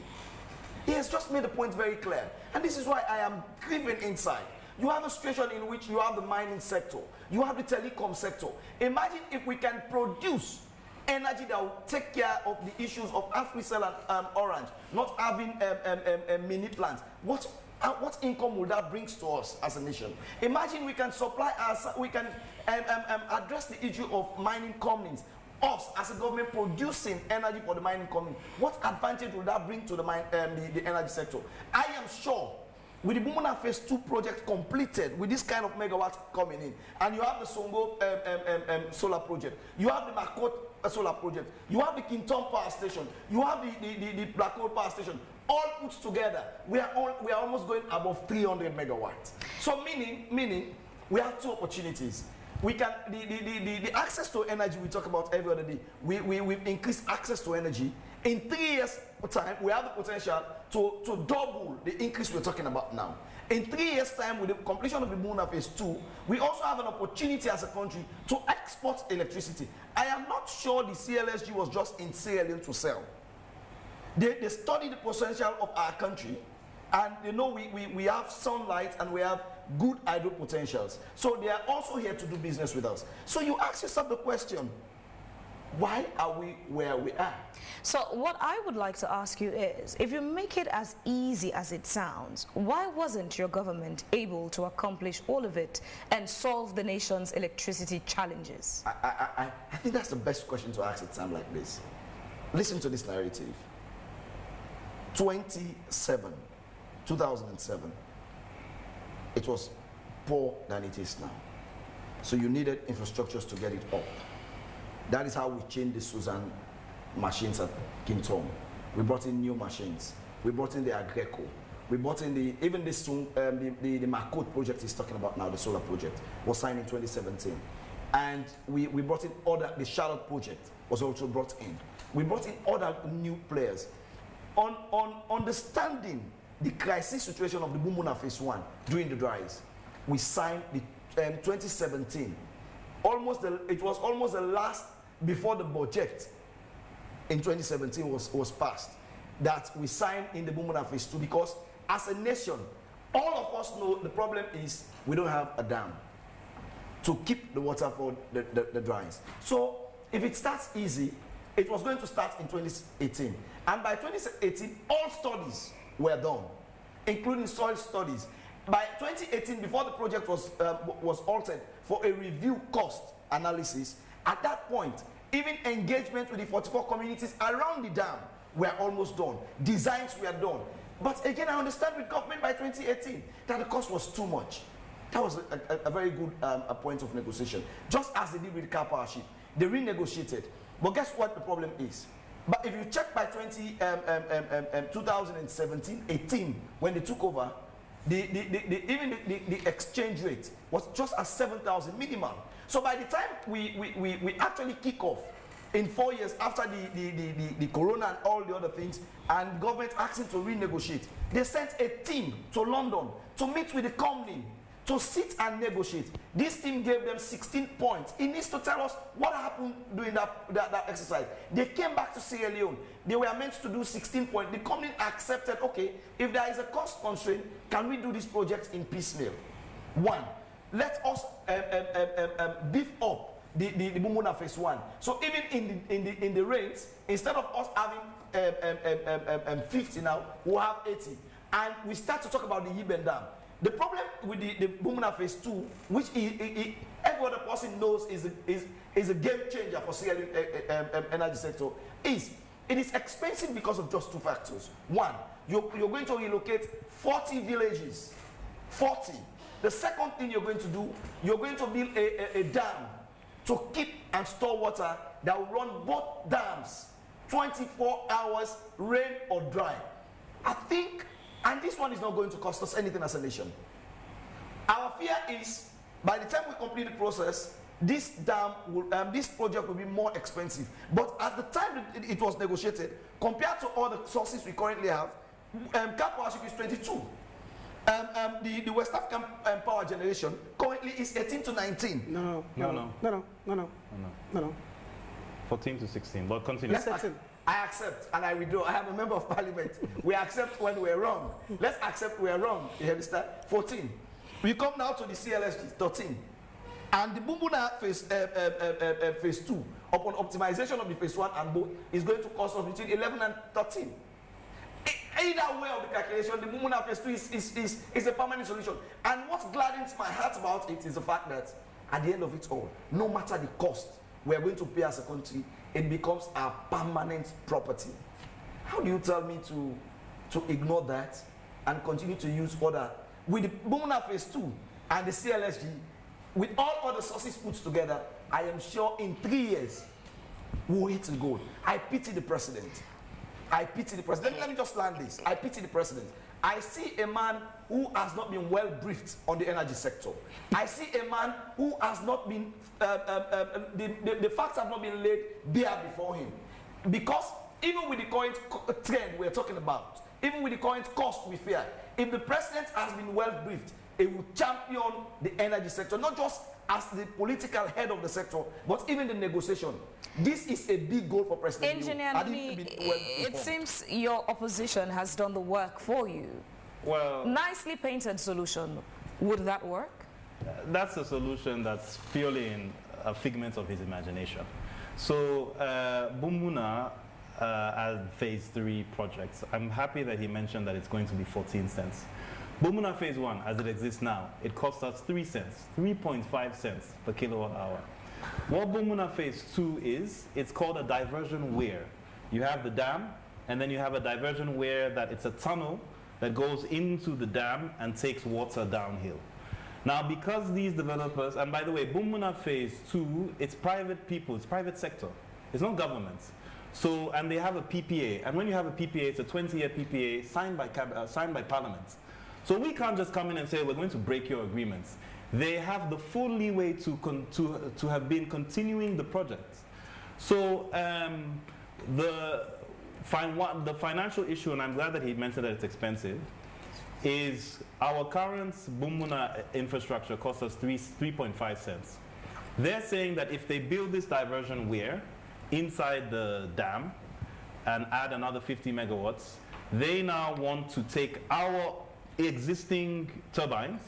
He has just made the point very clear. And this is why I am grieving inside. You have a situation in which you have the mining sector, you have the telecom sector. Imagine if we can produce energy that will take care of the issues of AfriCell and Orange, not having mini plants. What income will that bring to us as a nation? Imagine we can supply we can address the issue of mining companies. Us as a government producing energy for the mining company. What advantage will that bring to the energy sector? I am sure with the Bumbuna Phase 2 project completed, with this kind of megawatts coming in, and you have the Songo solar project, you have the Makot solar project, you have the Kintom power station, you have the Black Hole power station, all put together, we are almost going above 300 megawatts. So meaning we have two opportunities. We can the access to energy we talk about every other day. We've increased access to energy. In 3 years' time, we have the potential to double the increase we're talking about now. In 3 years' time, with the completion of the Bumbuna Phase 2, we also have an opportunity as a country to export electricity. I am not sure the CLSG was just in sailing to sell. They study the potential of our country, and you know we have sunlight and we have good hydro potentials. So they are also here to do business with us. So you ask yourself the question, why are we where we are? So what I would like to ask you is, if you make it as easy as it sounds, why wasn't your government able to accomplish all of it and solve the nation's electricity challenges? I think that's the best question to ask at a time like this. Listen to this narrative. 2007, it was poor than it is now. So you needed infrastructures to get it up. That is how we changed the Suzanne machines at Kintom. We brought in new machines. We brought in the Agreco. We brought in the Makot project he's talking about now, the solar project, was signed in 2017. And we brought in the Charlotte project was also brought in. We brought in other new players. On understanding the crisis situation of the Bumbuna Phase 1 during the dries, we signed the 2017. It was almost the last before the budget in 2017 was passed that we signed in the Bumbuna Phase 2, because as a nation, all of us know the problem is we don't have a dam to keep the water for the dries. So if it starts easy, it was going to start in 2018. And by 2018, all studies were done, including soil studies. By 2018, before the project was altered for a review cost analysis, at that point, even engagement with the 44 communities around the dam were almost done. Designs were done. But again, I understand with government by 2018 that the cost was too much. That was a very good point of negotiation. Just as they did with the car power ship. They renegotiated. But guess what the problem is? But if you check by 2017-18, when they took over, even the exchange rate was just at 7,000 minimum. So by the time we actually kick off in 4 years after the corona and all the other things, and government asking to renegotiate, they sent a team to London to meet with the company to sit and negotiate. This team gave them 16 points. It needs to tell us what happened during that exercise. They came back to Sierra Leone. They were meant to do 16 points. The company accepted, okay, if there is a cost constraint, can we do this project in piecemeal? One, let us beef up the Bumbuna phase 1. So even in the rates, instead of us having 50 now, we'll have 80. And we start to talk about the Yiben Dam. The problem with the Bumbuna phase 2, which every other person knows is a game changer for Sierra energy sector, is it is expensive because of just two factors. One, you're going to relocate 40 villages. 40. The second thing you're going to do, you're going to build a dam to keep and store water that will run both dams 24 hours, rain or dry. I think, and this one is not going to cost us anything as a nation. Our fear is, by the time we complete the process, this dam will, this project will be more expensive. But at the time it was negotiated, compared to all the sources we currently have, cap powership is 22. The West African power generation currently is 18 to 19. No. 14 to 16, but continue. I accept and I withdraw. I am a member of parliament. We accept when we're wrong. Let's accept we're wrong. You understand? 14. We come now to the CLSG, 13. And the Bumbuna phase 2, upon optimization of the phase 1 and both, is going to cost us between 11 and 13. Either way of the calculation, the Bumbuna phase 2 is a permanent solution. And what gladdens my heart about it is the fact that at the end of it all, no matter the cost we're going to pay as a country, it becomes our permanent property. How do you tell me to ignore that and continue to use other? With the Bumbuna phase 2 and the CLSG, with all other sources put together, I am sure in 3 years, we'll hit the goal. I pity the president. I pity the president. Let me just land this. I pity the president. I see a man who has not been well briefed on the energy sector. I see a man who has not been, the facts have not been laid bare before him. Because even with the current trend we're talking about, even with the current cost we fear, if the president has been well briefed, he will champion the energy sector, not just as the political head of the sector, but even the negotiation. This is a big goal for President Engineer Nuni, it seems your opposition has done the work for you. Well, nicely painted solution. Would that work? That's a solution that's purely in a figment of his imagination. So Bumbuna as phase 3 projects, I'm happy that he mentioned that it's going to be 14 cents. Bumbuna phase 1, as it exists now, it costs us 3 cents, 3.5 cents per kilowatt hour. What Bumbuna phase 2 is, it's called a diversion weir. You have the dam, and then you have a diversion weir that it's a tunnel that goes into the dam and takes water downhill. Now, because these developers, and by the way, Bumbuna phase 2, it's private people, it's private sector. It's not government. So, and they have a PPA, and when you have a PPA, it's a 20-year PPA signed by Parliament. So we can't just come in and say, we're going to break your agreements. They have the full leeway to have been continuing the project. So the financial issue, and I'm glad that he mentioned that it's expensive, is our current Bumbuna infrastructure costs us 3.5 cents. They're saying that if they build this diversion weir inside the dam and add another 50 megawatts, they now want to take our existing turbines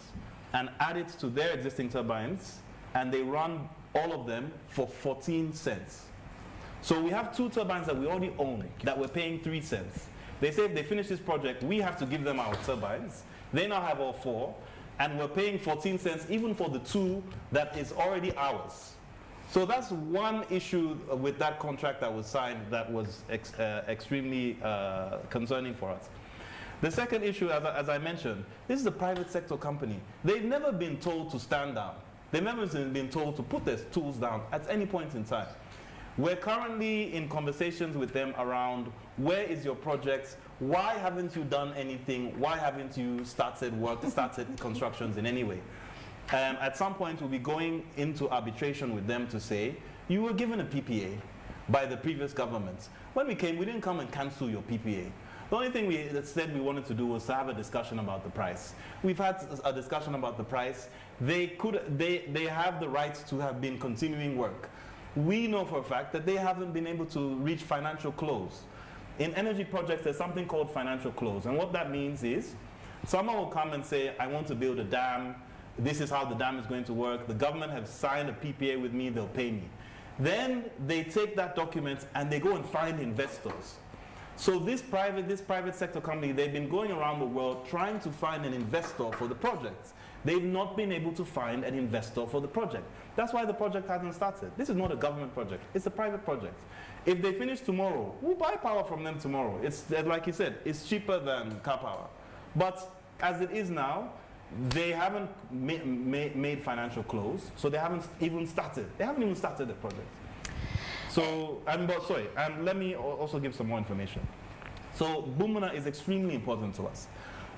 and add it to their existing turbines, and they run all of them for 14 cents. So we have 2 turbines that we already own that we're paying 3 cents. They say if they finish this project, we have to give them our turbines. They now have all 4, and we're paying 14 cents even for the 2 that is already ours. So that's one issue with that contract that was signed that was extremely concerning for us. The second issue, as I mentioned, this is a private sector company. They've never been told to stand down. They've never been told to put their tools down at any point in time. We're currently in conversations with them around where is your project, why haven't you done anything, why haven't you started constructions in any way. At some point we'll be going into arbitration with them to say, you were given a PPA by the previous government. When we came, we didn't come and cancel your PPA. The only thing we said we wanted to do was to have a discussion about the price. We've had a discussion about the price. They have the right to have been continuing work. We know for a fact that they haven't been able to reach financial close. In energy projects, there's something called financial close. And what that means is, someone will come and say, I want to build a dam. This is how the dam is going to work. The government has signed a PPA with me, they'll pay me. Then they take that document and they go and find investors. So this private sector company, they've been going around the world trying to find an investor for the project. They've not been able to find an investor for the project. That's why the project hasn't started. This is not a government project, it's a private project. If they finish tomorrow, we'll buy power from them tomorrow. It's like you said, it's cheaper than car power. But as it is now, they haven't made financial close, so they haven't even started. They haven't even started the project. So, and let me also give some more information. So Bumbuna is extremely important to us.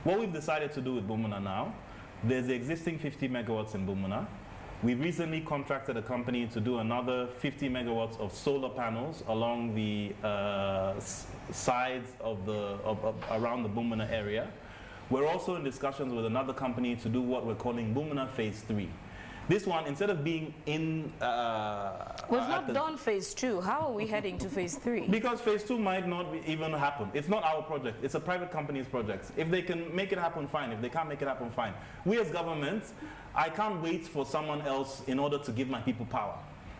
What we've decided to do with Bumbuna now, there's the existing 50 megawatts in Bumbuna. We recently contracted a company to do another 50 megawatts of solar panels along the sides of around the Bumbuna area. We're also in discussions with another company to do what we're calling Bumbuna Phase 3. This one, instead of being in... We've not done Phase 2. How are we heading to Phase 3? Because Phase 2 might not even happen. It's not our project. It's a private company's project. If they can make it happen, fine. If they can't make it happen, fine. We as government, I can't wait for someone else in order to give my people power.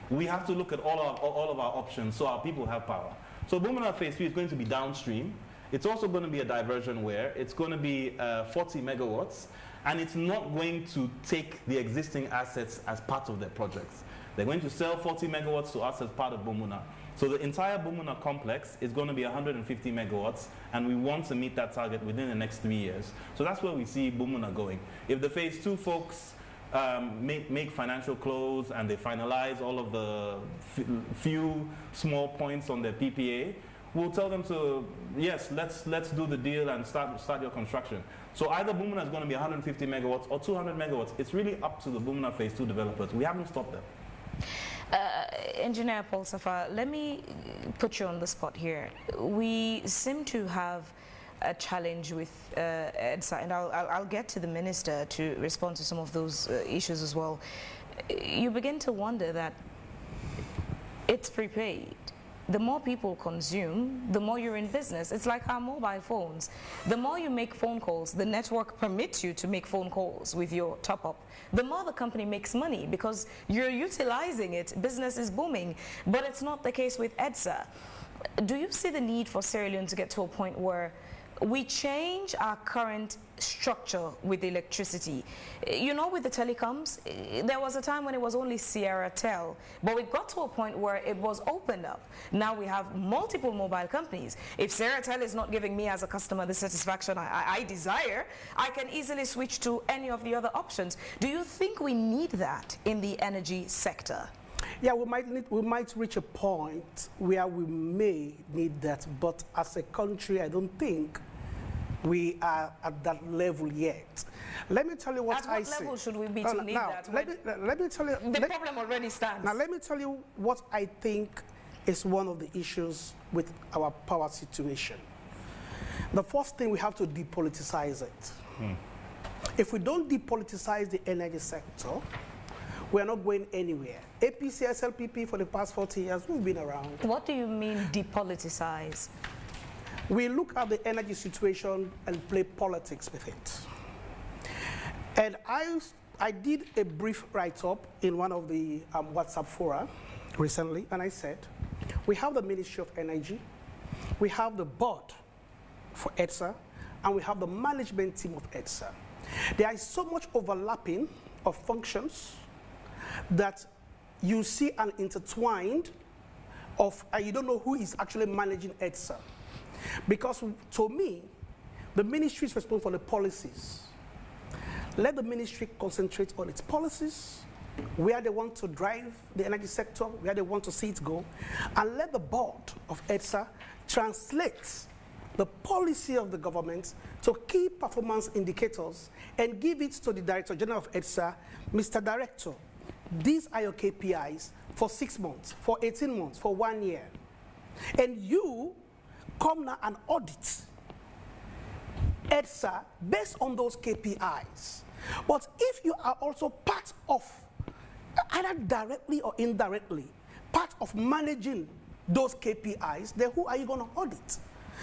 We have to look at all of our options so our people have power. So Bumbuna Phase 3 is going to be downstream. It's also going to be a diversion where it's going to be 40 megawatts. And it's not going to take the existing assets as part of their projects. They're going to sell 40 megawatts to us as part of Bumbuna. So the entire Bumbuna complex is going to be 150 megawatts, and we want to meet that target within the next 3 years. So that's where we see Bumbuna going. If the Phase 2 folks make financial close and they finalize all of the few small points on their PPA, we'll tell them to, yes, let's do the deal and start your construction. So either Bumbuna is going to be 150 megawatts or 200 megawatts. It's really up to the Bumbuna Phase 2 developers. We haven't stopped them. Engineer Paul Safa, let me put you on the spot here. We seem to have a challenge with EDSA, and I'll get to the minister to respond to some of those issues as well. You begin to wonder that it's prepaid. The more people consume, the more you're in business. It's like our mobile phones. The more you make phone calls, the network permits you to make phone calls with your top-up. The more the company makes money because you're utilizing it. Business is booming. But it's not the case with EDSA. Do you see the need for Sierra Leone to get to a point where we change our current structure with electricity? You know, with the telecoms, there was a time when it was only Sierra Tel, but we got to a point where it was opened up. Now we have multiple mobile companies. If Sierra Tel is not giving me as a customer the satisfaction I desire, I can easily switch to any of the other options. Do you think we need that in the energy sector? Yeah, we might reach a point where we may need that, but as a country, I don't think we are at that level yet. Let me tell you what I see. At what level should we be to need that? Let me tell you. The problem already stands. Now, let me tell you what I think is one of the issues with our power situation. The first thing, we have to depoliticize it. If we don't depoliticize the energy sector, we are not going anywhere. APC, SLPP, for the past 40 years, we've been around. What do you mean depoliticize? We look at the energy situation and play politics with it. And I did a brief write-up in one of the WhatsApp fora recently, and I said, we have the Ministry of Energy, we have the board for EDSA, and we have the management team of EDSA. There is so much overlapping of functions that you see an intertwined of, and you don't know who is actually managing EDSA. Because to me, the ministry is responsible for the policies. Let the ministry concentrate on its policies where they want to drive the energy sector, where they want to see it go, and let the board of EDSA translate the policy of the government to key performance indicators and give it to the Director General of EDSA, Mr. Director. These are your KPIs for 6 months, for 18 months, for 1 year. And you come now and audit EDSA based on those KPIs. But if you are also part of, either directly or indirectly, part of managing those KPIs, then who are you going to audit?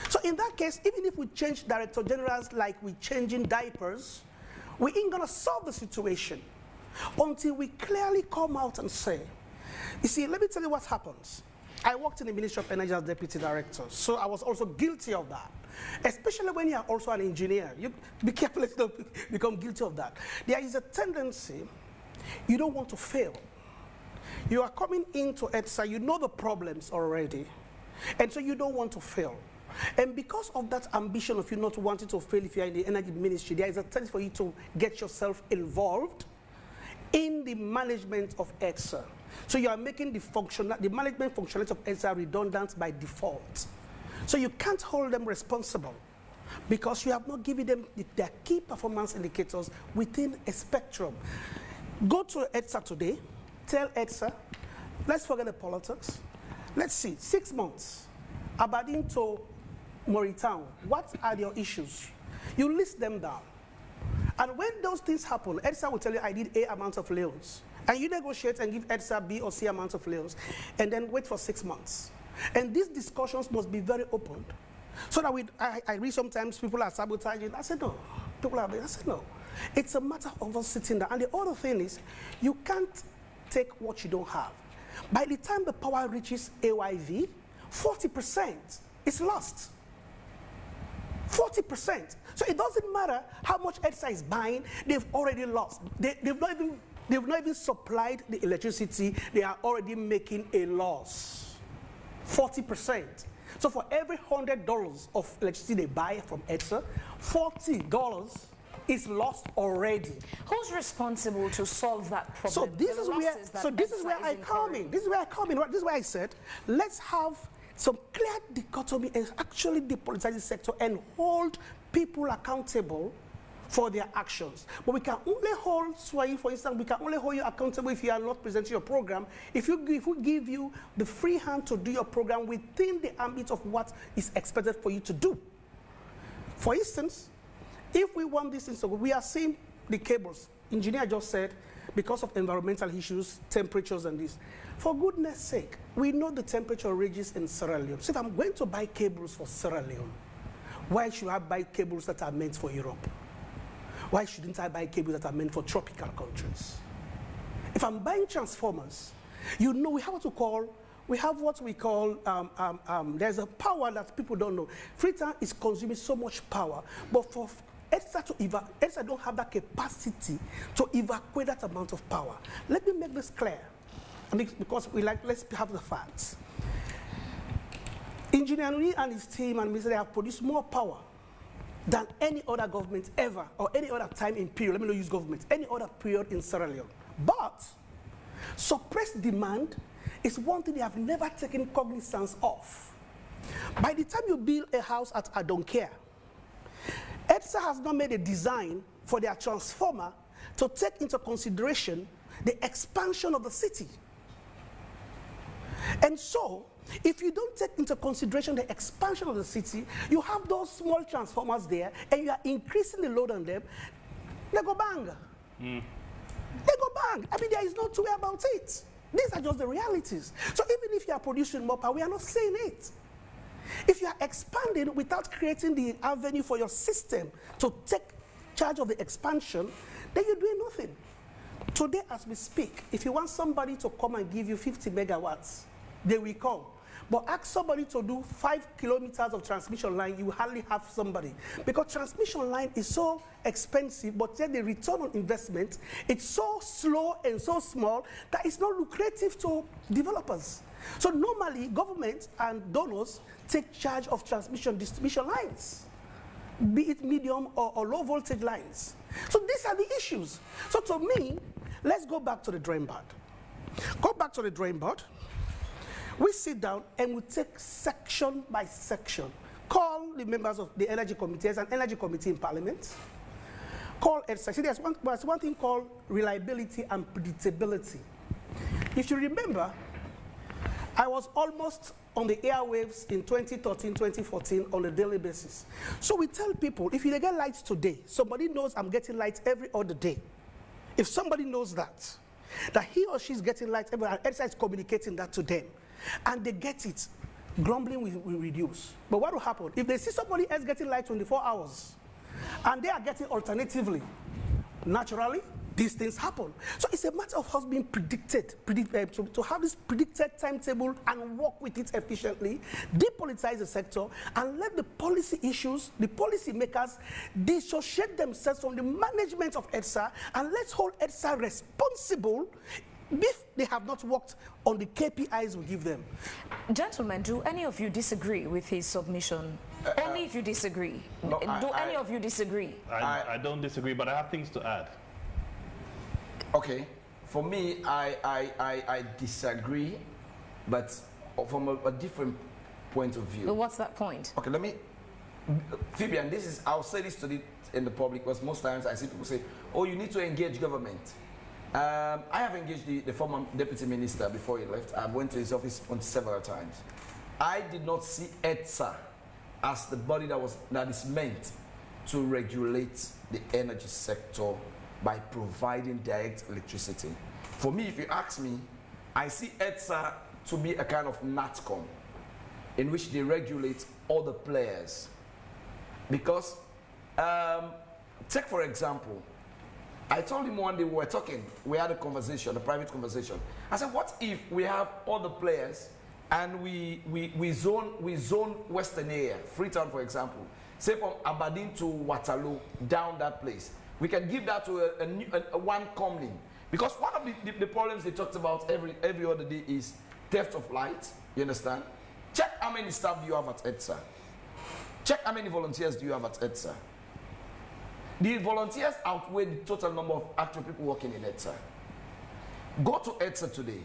So in that case, even if we change Director Generals like we're changing diapers, we ain't going to solve the situation until we clearly come out and say, you see, let me tell you what happens. I worked in the Ministry of Energy as Deputy Director, so I was also guilty of that. Especially when you are also an engineer. You be careful if you don't become guilty of that. There is a tendency, you don't want to fail. You are coming into EDSA, you know the problems already, and so you don't want to fail. And because of that ambition of you not wanting to fail if you are in the energy ministry, there is a tendency for you to get yourself involved in the management of EDSA. So you are making the management functionality of EDSA redundant by default. So you can't hold them responsible because you have not given them their key performance indicators within a spectrum. Go to EDSA today, tell EDSA, let's forget the politics. Let's see, 6 months, Aberdeen to Moritown, what are your issues? You list them down. And when those things happen, EDSA will tell you, I need A amount of loans. And you negotiate and give EDSA B or C amount of loans, and then wait for 6 months. And these discussions must be very open. So that I read sometimes people are sabotaging. I said, no. I said, no. It's a matter of us sitting down. And the other thing is, you can't take what you don't have. By the time the power reaches AYV, 40% is lost. 40%. So it doesn't matter how much EDSA is buying, they've already lost. They've not even supplied the electricity, they are already making a loss. 40%. So for every $100 of electricity they buy from EDSA, $40 is lost already. Who's responsible to solve that problem? So this is where I come in. This is where I come in. This is why I said, let's have some clear dichotomy and actually depoliticize the sector and hold people accountable for their actions. But we can only hold Swahili, for instance, we can only hold you accountable if you are not presenting your program. If we give you the free hand to do your program within the ambit of what is expected for you to do. For instance, if we want this thing, we are seeing the cables. Engineer just said, because of environmental issues, temperatures and this. For goodness sake, we know the temperature ranges in Sierra Leone. So if I'm going to buy cables for Sierra Leone, why should I buy cables that are meant for Europe? Why shouldn't I buy cables that are meant for tropical countries? If I'm buying transformers, you know we have what we call, there's a power that people don't know. Freetown is consuming so much power, but for EDSA don't have that capacity to evacuate that amount of power. Let me make this clear, because let's have the facts. Engineer Nui and his team and Mr. They have produced more power than any other government ever, or any other time in period, let me not use government, any other period in Sierra Leone. But suppressed demand is one thing they have never taken cognizance of. By the time you build a house at Adonkea, EDSA has not made a design for their transformer to take into consideration the expansion of the city. And so, if you don't take into consideration the expansion of the city, you have those small transformers there, and you are increasing the load on them, they go bang. They go bang. I mean, there is no two way about it. These are just the realities. So even if you are producing more power, we are not saying it. If you are expanding without creating the avenue for your system to take charge of the expansion, then you're doing nothing. Today, as we speak, if you want somebody to come and give you 50 megawatts, they will come. But ask somebody to do 5 kilometers of transmission line, you hardly have somebody. Because transmission line is so expensive, but then the return on investment, it's so slow and so small that it's not lucrative to developers. So normally, government and donors take charge of transmission distribution lines, be it medium or low voltage lines. So these are the issues. So to me, let's go back to the drawing board. Go back to the drawing board. We sit down and we take section by section. Call the members of the Energy Committee. There's an Energy Committee in Parliament. Call EDSA. See, there's one thing called reliability and predictability. If you remember, I was almost on the airwaves in 2013, 2014 on a daily basis. So we tell people, if you get lights today, somebody knows I'm getting lights every other day. If somebody knows that he or she is getting lights every other day, EDSA is communicating that to them, and they get it, grumbling will reduce. But what will happen? If they see somebody else getting light 24 hours, and they are getting alternatively, naturally, these things happen. So it's a matter of us being predicted, to have this predicted timetable and work with it efficiently, depolitize the sector, and let the policy issues, the policy makers, dissociate themselves from the management of EDSA, and let's hold EDSA responsible if they have not worked on the KPIs we give them. Gentlemen, do any of you disagree with his submission? Only if you disagree. No, do any of you disagree? I don't disagree, but I have things to add. Okay, for me, I disagree, but from a different point of view. Well, what's that point? Okay, let me, Phoebe, and this is, I'll say this in the public, because most times I see people say, oh, you need to engage government. I have engaged the former deputy minister before he left. I went to his office on several times. I did not see EDSA as the body that is meant to regulate the energy sector by providing direct electricity. For me, if you ask me, I see EDSA to be a kind of NATCOM in which they regulate all the players. Because, take for example, I told him one day we were talking, we had a conversation, a private conversation. I said, what if we have all the players and we zone Western area, Freetown for example, say from Aberdeen to Waterloo, down that place. We can give that to a one company. Because one of the problems they talked about every other day is theft of light, you understand? Check how many staff do you have at EDSA. Check how many volunteers do you have at EDSA. The volunteers outweigh the total number of actual people working in EDSA. Go to EDSA today.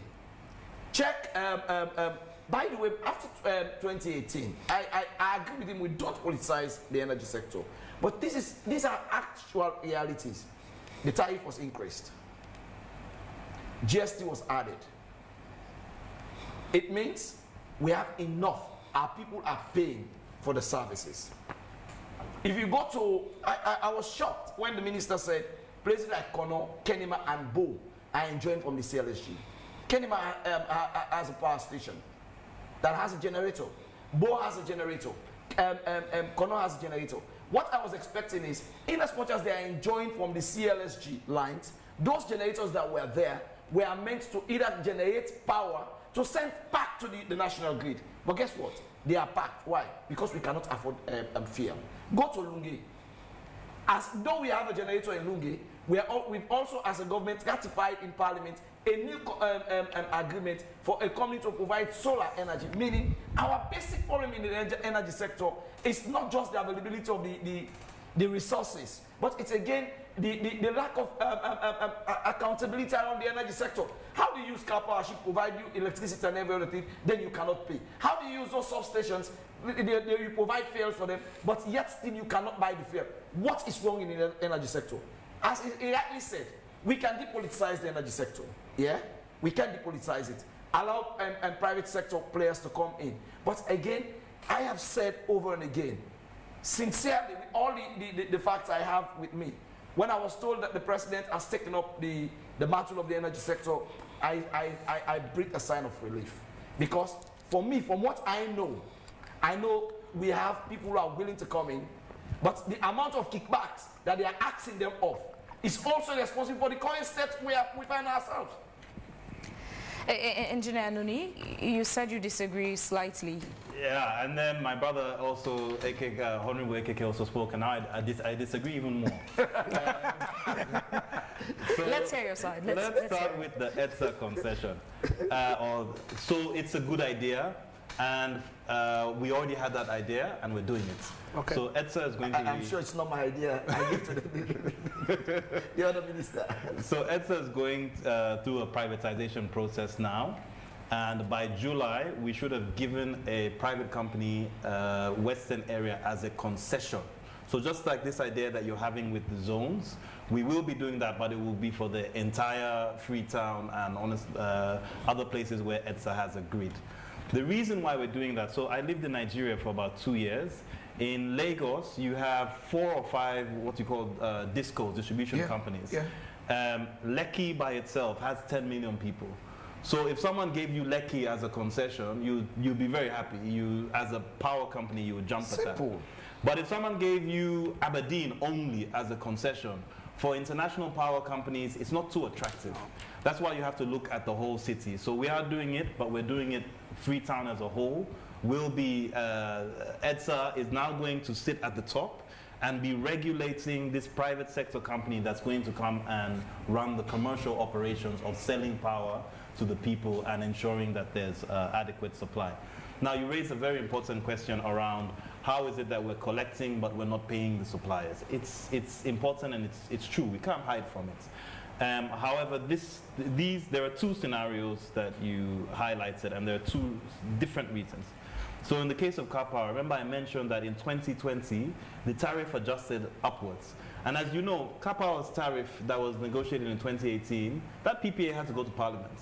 Check, by the way, after 2018, I agree with him, we don't politicize the energy sector. But these are actual realities. The tariff was increased. GST was added. It means we have enough. Our people are paying for the services. If you go to, I was shocked when the minister said, places like Kono, Kenema, and Bo are enjoying from the CLSG. Kenema has a power station that has a generator. Bo has a generator. Kono has a generator. What I was expecting is, in as much as they are enjoying from the CLSG lines, those generators that were there were meant to either generate power to send back to the national grid. But guess what? They are packed. Why? Because we cannot afford fuel. Go to Lungi. As though we have a generator in Lungi, we've also, as a government, ratified in Parliament a new agreement for a company to provide solar energy. Meaning, our basic problem in the energy sector is not just the availability of the resources, but it's again the lack of accountability around the energy sector. How do you use car power sheet, provide you electricity and every other thing, then you cannot pay? How do you use those substations, you provide fuel for them, but yet still you cannot buy the fuel? What is wrong in the energy sector? As he rightly said, we can depoliticize the energy sector. Yeah, we can depoliticize it. Allow private sector players to come in. But again, I have said over and again, sincerely, with all the facts I have with me, when I was told that the president has taken up the mantle of the energy sector, I breathe a sign of relief. Because for me, from what I know we have people who are willing to come in, but the amount of kickbacks that they are asking them of is also responsible for the current state we find ourselves. Engineer Nuni, you said you disagree slightly. Yeah, and then my brother also, Honorable AKK, also spoke, and I disagree even more. So let's hear your side. Let's start with the EDSA concession. So it's a good idea. And we already had that idea, and we're doing it. Okay. So EDSA is going to I'm sure it's not my idea. I give to the other minister. So EDSA is going through a privatization process now. And by July, we should have given a private company Western area as a concession. So just like this idea that you're having with the zones, we will be doing that, but it will be for the entire Freetown and other places where EDSA has a grid. The reason why we're doing that, so I lived in Nigeria for about 2 years. In Lagos, you have 4 or 5 what you call discos, distribution companies. Lekki by itself has 10 million people. So if someone gave you Lekki as a concession, you'd be very happy. You, as a power company, you would jump at that. But if someone gave you Aberdeen only as a concession, for international power companies, it's not too attractive. That's why you have to look at the whole city. So we are doing it, but we're doing it Freetown as a whole. Will be, EDSA is now going to sit at the top and be regulating this private sector company that's going to come and run the commercial operations of selling power to the people and ensuring that there's adequate supply. Now, you raised a very important question around how is it that we're collecting but we're not paying the suppliers. It's important and it's true. We can't hide from it. However, there are 2 scenarios that you highlighted, and there are 2 different reasons. So in the case of car power, remember I mentioned that in 2020, the tariff adjusted upwards. And as you know, car power's tariff that was negotiated in 2018, that PPA had to go to Parliament.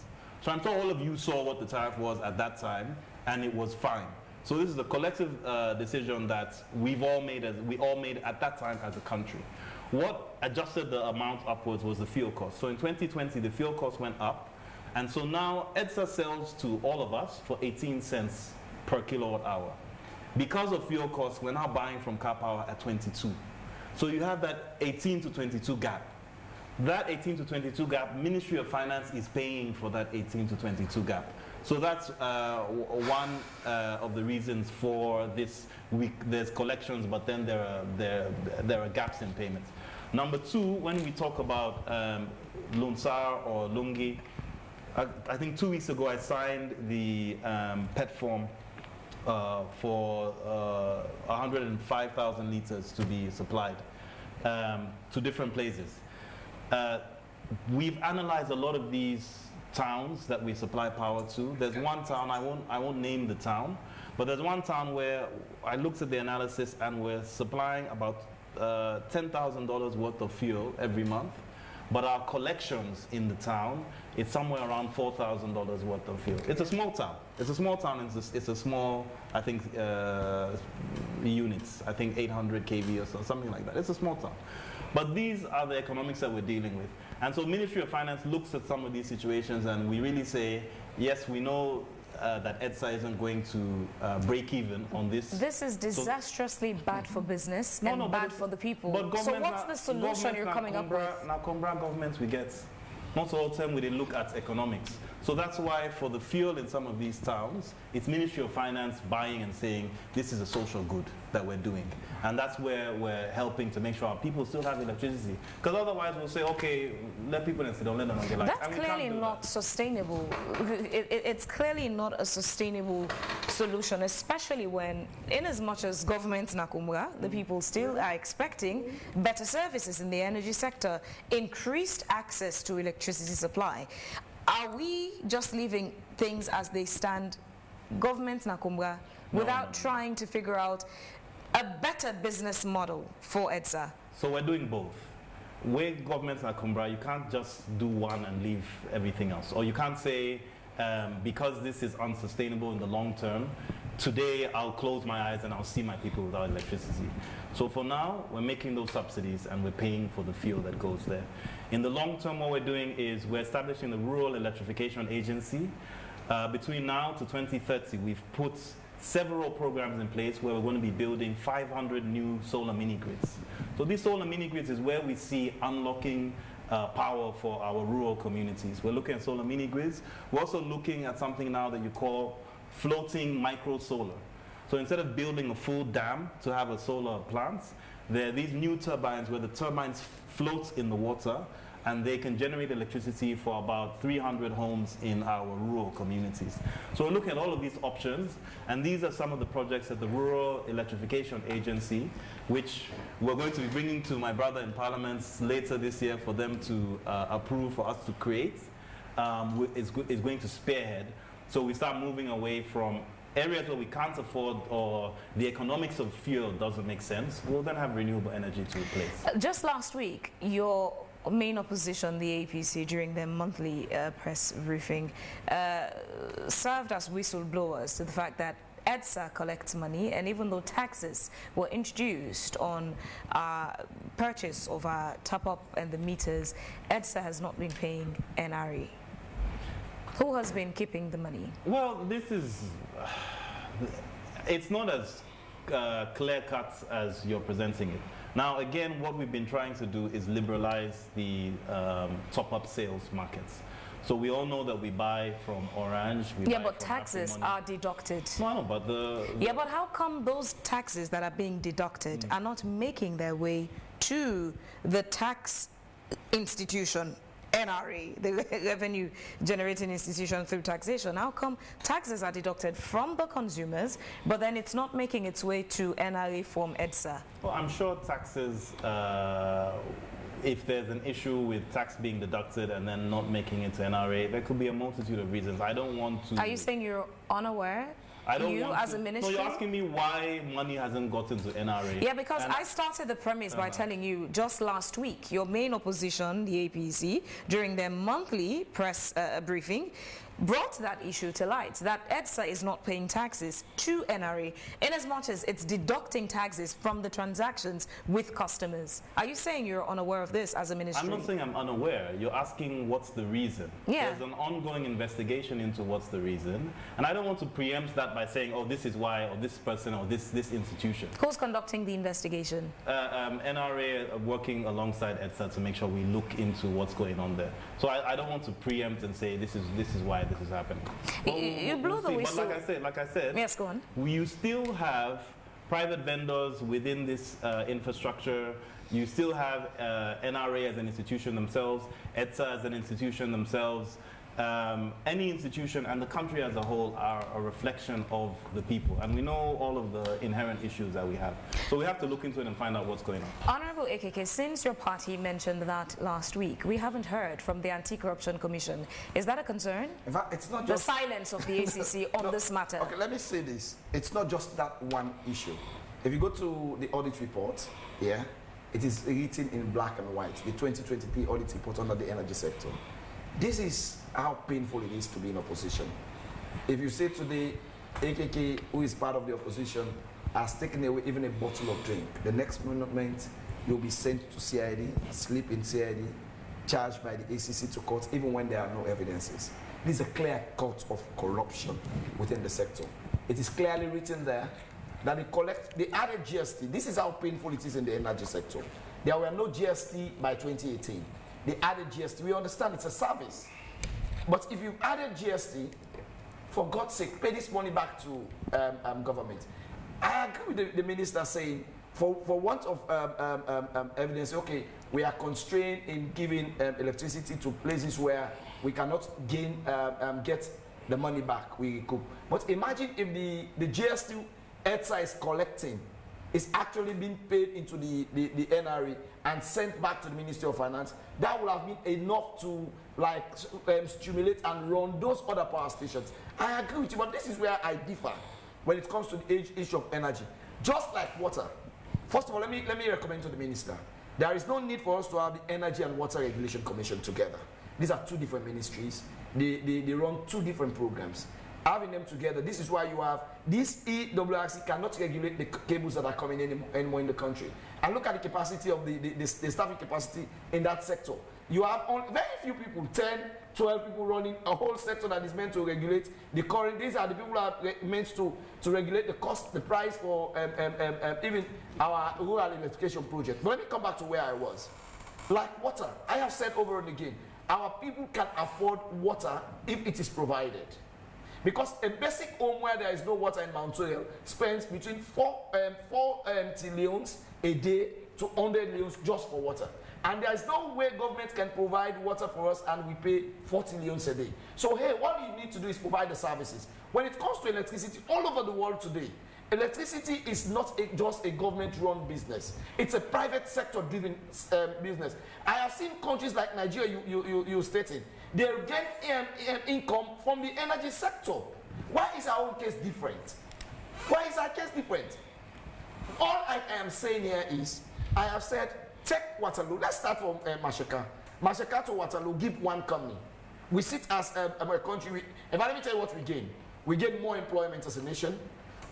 So I'm sure all of you saw what the tariff was at that time, and it was fine. So this is a collective decision that we all made at that time as a country. What adjusted the amount upwards was the fuel cost. So in 2020, the fuel cost went up, and so now EDSA sells to all of us for 18 cents per kilowatt hour. Because of fuel costs, we're now buying from car power at 22. So you have that 18 to 22 gap. That 18 to 22 gap, Ministry of Finance is paying for that 18 to 22 gap. So that's one of the reasons for this. There's collections, but then there are gaps in payments. Number 2, when we talk about Lunsar or Lungi, I think 2 weeks ago I signed the PET form for 105,000 liters to be supplied to different places. We've analyzed a lot of these towns that we supply power to. There's one town, I won't name the town, but there's one town where I looked at the analysis and we're supplying about $10,000 worth of fuel every month, but our collections in the town, it's somewhere around $4,000 worth of fuel. It's a small town. It's a small town, and it's a small, I think, units. I think 800 kV or something like that. It's a small town. But these are the economics that we're dealing with. And so Ministry of Finance looks at some of these situations, and we really say, yes, we know that EDSA isn't going to break even on this. This is disastrously bad for business and bad for the people. So what's the solution you're coming up with? Now, Combra governments we get, most of the time we didn't look at economics. So that's why for the fuel in some of these towns, it's Ministry of Finance buying and saying, this is a social good that we're doing. And that's where we're helping to make sure our people still have electricity. Because otherwise we'll say, okay, let people in don't let them get light. That's clearly not sustainable. It's clearly not a sustainable solution, especially when, in as much as government Nakumbra, the people still are expecting better services in the energy sector, increased access to electricity supply. Are we just leaving things as they stand, government Nakumbra, without trying to figure out a better business model for EDSA? So we're doing both. With governments like Cumbra, you can't just do one and leave everything else. Or you can't say, because this is unsustainable in the long term, today I'll close my eyes and I'll see my people without electricity. So for now, we're making those subsidies and we're paying for the fuel that goes there. In the long term, what we're doing is we're establishing the Rural Electrification Agency. Between now to 2030, we've put several programs in place where we're going to be building 500 new solar mini-grids. So these solar mini-grids is where we see unlocking power for our rural communities. We're looking at solar mini-grids. We're also looking at something now that you call floating micro-solar. So instead of building a full dam to have a solar plant, there are these new turbines where the turbines float in the water and they can generate electricity for about 300 homes in our rural communities. So we're looking at all of these options, and these are some of the projects that the Rural Electrification Agency, which we're going to be bringing to my brother in Parliament later this year for them to approve for us to create, is going to spearhead. So we start moving away from areas where we can't afford or the economics of fuel doesn't make sense. We'll then have renewable energy to replace. Just last week, your main opposition, the APC, during their monthly press briefing, served as whistleblowers to the fact that EDSA collects money, and even though taxes were introduced on purchase of our top-up and the meters, EDSA has not been paying NRA. Who has been keeping the money? Well, this is, it's not as clear-cut as you're presenting it. Now, again, what we've been trying to do is liberalize the top-up sales markets. So we all know that we buy from Orange. Yeah, but taxes are deducted. No, I know, but yeah, but how come those taxes that are being deducted are not making their way to the tax institution, NRA, the revenue generating institution through taxation? How come taxes are deducted from the consumers, but then it's not making its way to NRA from EDSA? Well, I'm sure taxes, if there's an issue with tax being deducted and then not making it to NRA, there could be a multitude of reasons. I don't want to... Are you saying you're unaware? I don't want as a ministry? No, you're asking me why money hasn't gotten to NRA. Yeah, because I started the premise by telling you just last week, your main opposition, the APC, during their monthly press briefing, brought that issue to light, that EDSA is not paying taxes to NRA in as much as it's deducting taxes from the transactions with customers. Are you saying you're unaware of this as a ministry? I'm not saying I'm unaware. You're asking what's the reason. Yeah. There's an ongoing investigation into what's the reason, and I don't want to preempt that by saying, oh, this is why, or this person, or this institution. Who's conducting the investigation? NRA working alongside EDSA to make sure we look into what's going on there. So I don't want to preempt and say this is why this is happening. Well, you blew the whistle. But like I said, yes, go on. You still have private vendors within this infrastructure. You still have NRA as an institution themselves, EDSA as an institution themselves. Any institution and the country as a whole are a reflection of the people, and we know all of the inherent issues that we have. So we have to look into it and find out what's going on. Honorable AKK, since your party mentioned that last week, we haven't heard from the Anti-Corruption Commission. Is that a concern? In fact, it's not the just... silence of the ACC on this matter. Okay, let me say this. It's not just that one issue. If you go to the audit report, yeah, it is written in black and white, the 2023 audit report under the energy sector. This is how painful it is to be in opposition. If you say today, AKK, who is part of the opposition, has taken away even a bottle of drink, the next moment you'll be sent to CID, sleep in CID, charged by the ACC to court, even when there are no evidences. This is a clear cut of corruption within the sector. It is clearly written there that they added GST. This is how painful it is in the energy sector. There were no GST by 2018. They added GST. We understand it's a service. But if you've added GST, for God's sake, pay this money back to government. I agree with the minister saying, for want of evidence, okay, we are constrained in giving electricity to places where we cannot get the money back. But imagine if the GST EDSA is collecting is actually being paid into the NRA and sent back to the Ministry of Finance. That would have been enough to stimulate and run those other power stations. I agree with you, but this is where I differ when it comes to the issue of energy. Just like water. First of all, let me recommend to the minister, there is no need for us to have the Energy and Water Regulation Commission together. These are two different ministries. They run two different programs. Having them together, this is why you have this EWRC cannot regulate the cables that are coming anymore in the country. And look at the capacity of the staffing capacity in that sector. You have very few people, 10, 12 people running a whole sector that is meant to regulate the current. These are the people that are meant to regulate the cost, the price for even our rural electrification project. But let me come back to where I was. Like water, I have said over and again, our people can afford water if it is provided. Because a basic home where there is no water in Mount Royal spends between 4 trillions a day to 100 leons just for water. And there is no way government can provide water for us and we pay 40 leons a day. So hey, what you need to do is provide the services. When it comes to electricity, all over the world today, electricity is not just a government-run business. It's a private sector-driven business. I have seen countries like Nigeria, you stated, they get income from the energy sector. Why is our own case different? Why is our case different? All I am saying here is, I have said, take Waterloo. Let's start from Mashaka. Mashaka to Waterloo, give one company. We sit as a country, and let me tell you what we gain. We gain more employment as a nation.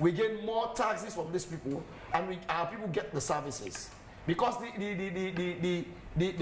We gain more taxes from these people, and our people get the services. Because the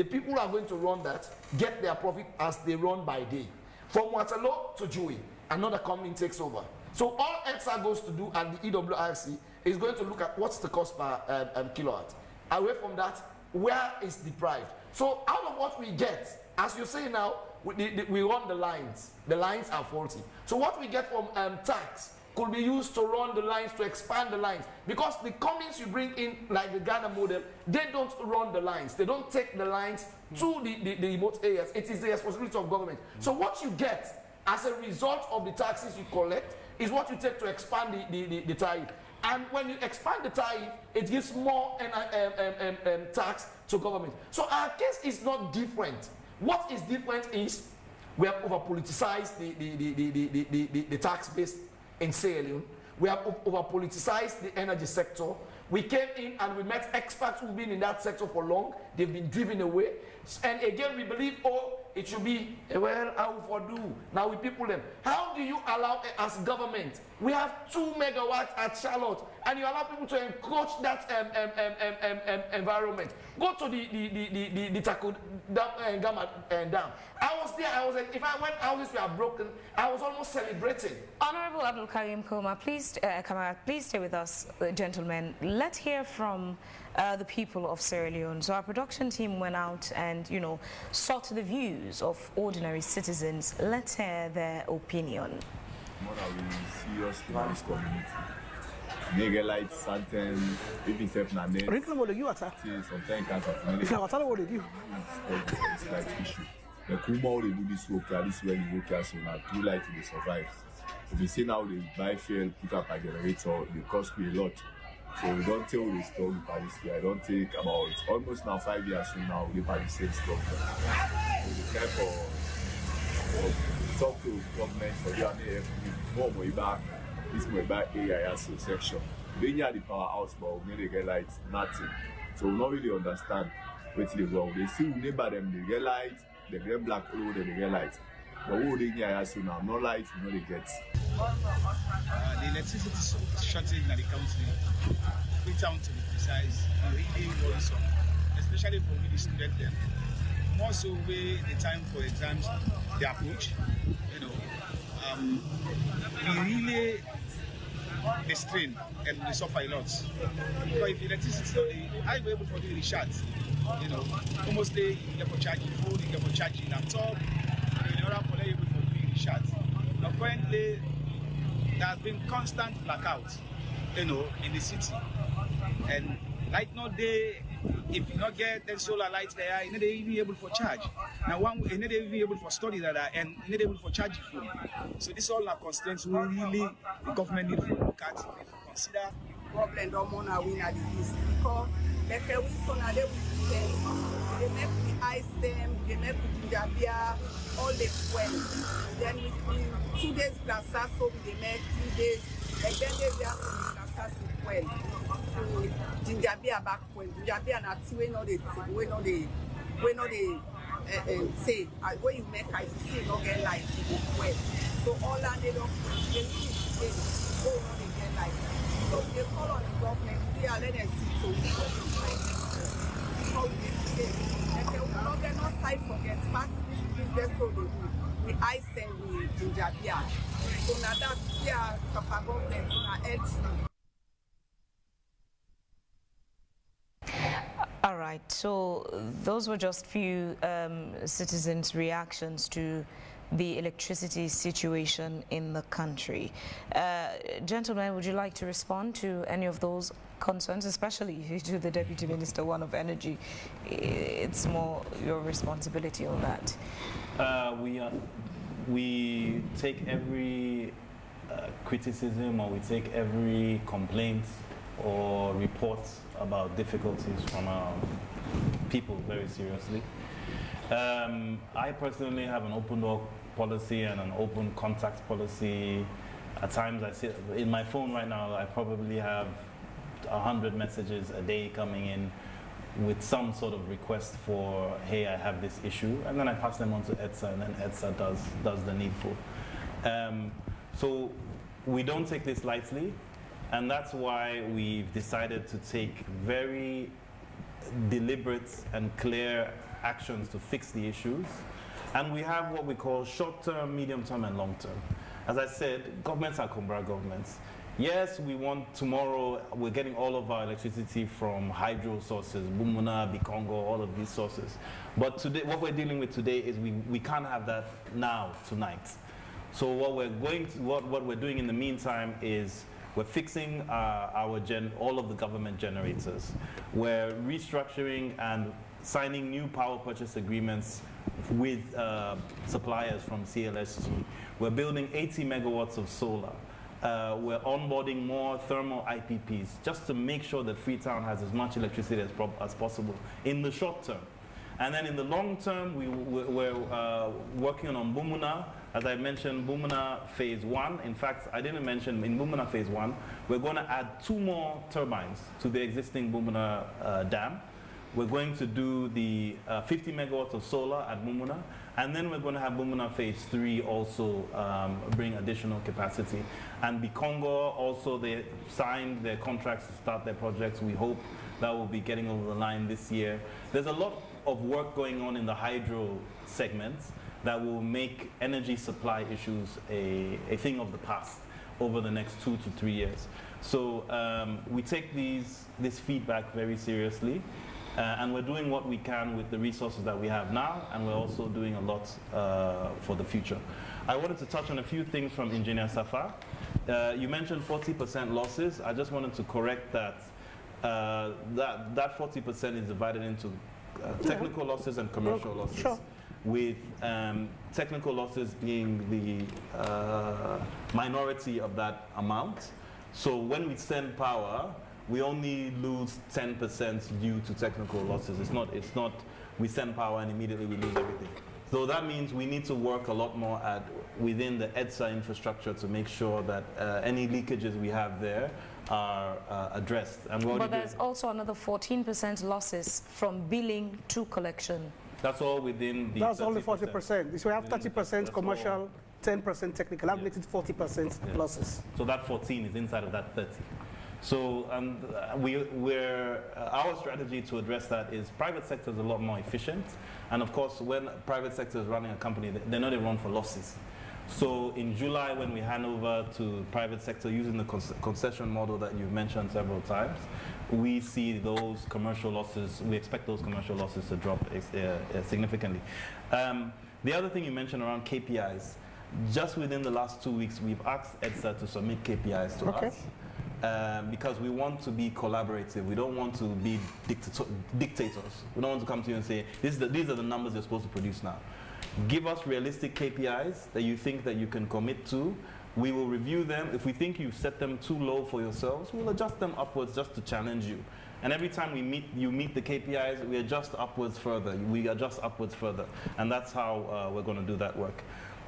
people who are going to run that get their profit as they run by day. From Waterloo to Jui, another company takes over. So all ETSA goes to do at the EWRC is going to look at what's the cost per kilowatt. Away from that, where is deprived? So out of what we get, as you say now, we run the lines. The lines are faulty. So what we get from tax could be used to run the lines, to expand the lines. Because the companies you bring in, like the Ghana model, they don't run the lines. They don't take the lines to the remote areas. It is the responsibility of government. So what you get as a result of the taxes you collect is what you take to expand the tariff. And when you expand the tariff, it gives more tax to government. So our case is not different. What is different is we have over-politicized the tax base in Sierra Leone. We have over-politicized the energy sector. We came in and we met experts who've been in that sector for long. They've been driven away. And again, we believe, oh, it should be, well, how for do? Now we people them. How do you allow, as government, we have 2 megawatts at Charlotte, and you allow people to encroach that environment? Go to the Taku Dam. I was there. If I went houses were broken, I was almost celebrating. Honorable Abdul Karim Koma, please, Kamara, please stay with us, gentlemen. Let's hear from the people of Sierra Leone. So our production team went out and, sought the views of ordinary citizens. Let's hear their opinion. More serious in this community. Negelite, certain, even self na net. Sometimes cancer. It's like issue. The Kuma they do this work, this way you work so now too light to survive. If you see now they buy fuel, put up a generator, they cost me a lot. So we don't tell the story by this year. I don't think about almost now 5 years from now we buy the same stuff. So the time for talk to government for the more back. This way back area section. They need the powerhouse, but we need to get lights, nothing. So we don't really understand what they go. They see we neighbor them, they get lights, they get black road, they get lights. But what they need so now, no lights, no they get. The electricity shortage in the country, Freetown to be precise, really worrisome, especially for the students then. More so way the time for exams, the approach, we really they strain and they suffer a lot. Because if electricity, how you able to do the shots? Almost day you get for charging phone, you get for charging laptop, in order for able to do the shots. Now currently there has been constant blackout, in the city. And like no day, if you not get the solar lights there, you need to be able for charge. Now one you need to be able for study that and you need to be able for charging phone. So this all are constraints we really the government need to look at, need to consider. Problem don't want to win at the east because like we so now they make the ice them, they make the ginger beer, all the well. Then with 2 days plaza, so they make 3 days, and then they have plaza well. So ginger beer back well, ginger beer not we know they say when you make ice, you see not get light well. So all that they don't they need to go on they get light. So they call on the government, they are letting us see so how they say. And they will not get no side forget fast this business so they do. The ice and the ginger beer. So now that we are Papa government now helps you. All right, so those were just few citizens' reactions to the electricity situation in the country. Gentlemen, would you like to respond to any of those concerns, especially to the Deputy Minister, one of Energy. It's more your responsibility on that. We take every criticism, or we take every complaint or report about difficulties from our people very seriously. I personally have an open door policy and an open contact policy. At times I see in my phone right now, I probably have 100 messages a day coming in with some sort of request for, hey, I have this issue, and then I pass them on to EDSA, and then EDSA does the needful. So we don't take this lightly, and that's why we've decided to take very deliberate and clear actions to fix the issues. And we have what we call short-term, medium-term, and long-term. As I said, governments are Kumbra governments. Yes, we want tomorrow, we're getting all of our electricity from hydro sources, Bumbuna, Bikongo, all of these sources. But today, what we're dealing with today is we can't have that now, tonight. So what we're doing in the meantime is we're fixing all of the government generators. We're restructuring and signing new power purchase agreements with suppliers from CLSG. We're building 80 megawatts of solar. We're onboarding more thermal IPPs just to make sure that Freetown has as much electricity as possible in the short term. And then in the long term, we're working on Bumbuna. As I mentioned, Bumbuna Phase 1. In fact, I didn't mention in Bumbuna Phase 1, we're going to add 2 more turbines to the existing Bumbuna dam. We're going to do the 50 megawatts of solar at Bumbuna, and then we're going to have Bumbuna Phase 3 also bring additional capacity. And Bikongo also, they signed their contracts to start their projects. We hope that will be getting over the line this year. There's a lot of work going on in the hydro segments that will make energy supply issues a thing of the past over the next 2 to 3 years. So we take this feedback very seriously. And we're doing what we can with the resources that we have now, and we're also doing a lot for the future. I wanted to touch on a few things from Engineer Safar. You mentioned 40% losses. I just wanted to correct that. That 40% is divided into technical losses and commercial losses. Sure. With technical losses being the minority of that amount. So when we send power, we only lose 10% due to technical losses. It's not we send power and immediately we lose everything. So that means we need to work a lot more within the EDSA infrastructure to make sure that any leakages we have there are addressed. And but there's also another 14% losses from billing to collection. That's all within the That's 30%. only 40%. So we have 30% commercial, 10% technical. That makes it 40% losses. So that 14 is inside of that 30. So our strategy to address that is private sector is a lot more efficient. And of course, when private sector is running a company, they know they run for losses. So in July, when we hand over to private sector using the concession model that you've mentioned several times, we see those commercial losses, we expect those commercial losses to drop significantly. The other thing you mentioned around KPIs, just within the last 2 weeks, we've asked EDSA to submit KPIs to us. Because we want to be collaborative. We don't want to be dictators. We don't want to come to you and say, these are the numbers you're supposed to produce now. Give us realistic KPIs that you think that you can commit to. We will review them. If we think you've set them too low for yourselves, we'll adjust them upwards just to challenge you. And every time you meet the KPIs, we adjust upwards further. We adjust upwards further. And that's how we're going to do that work.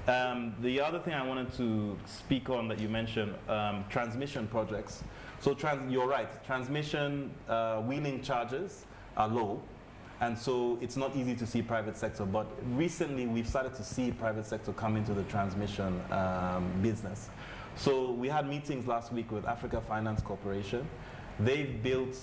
The other thing I wanted to speak on that you mentioned, transmission projects. So you're right, transmission wheeling charges are low, and so it's not easy to see private sector, but recently we've started to see private sector come into the transmission business. So we had meetings last week with Africa Finance Corporation. They've built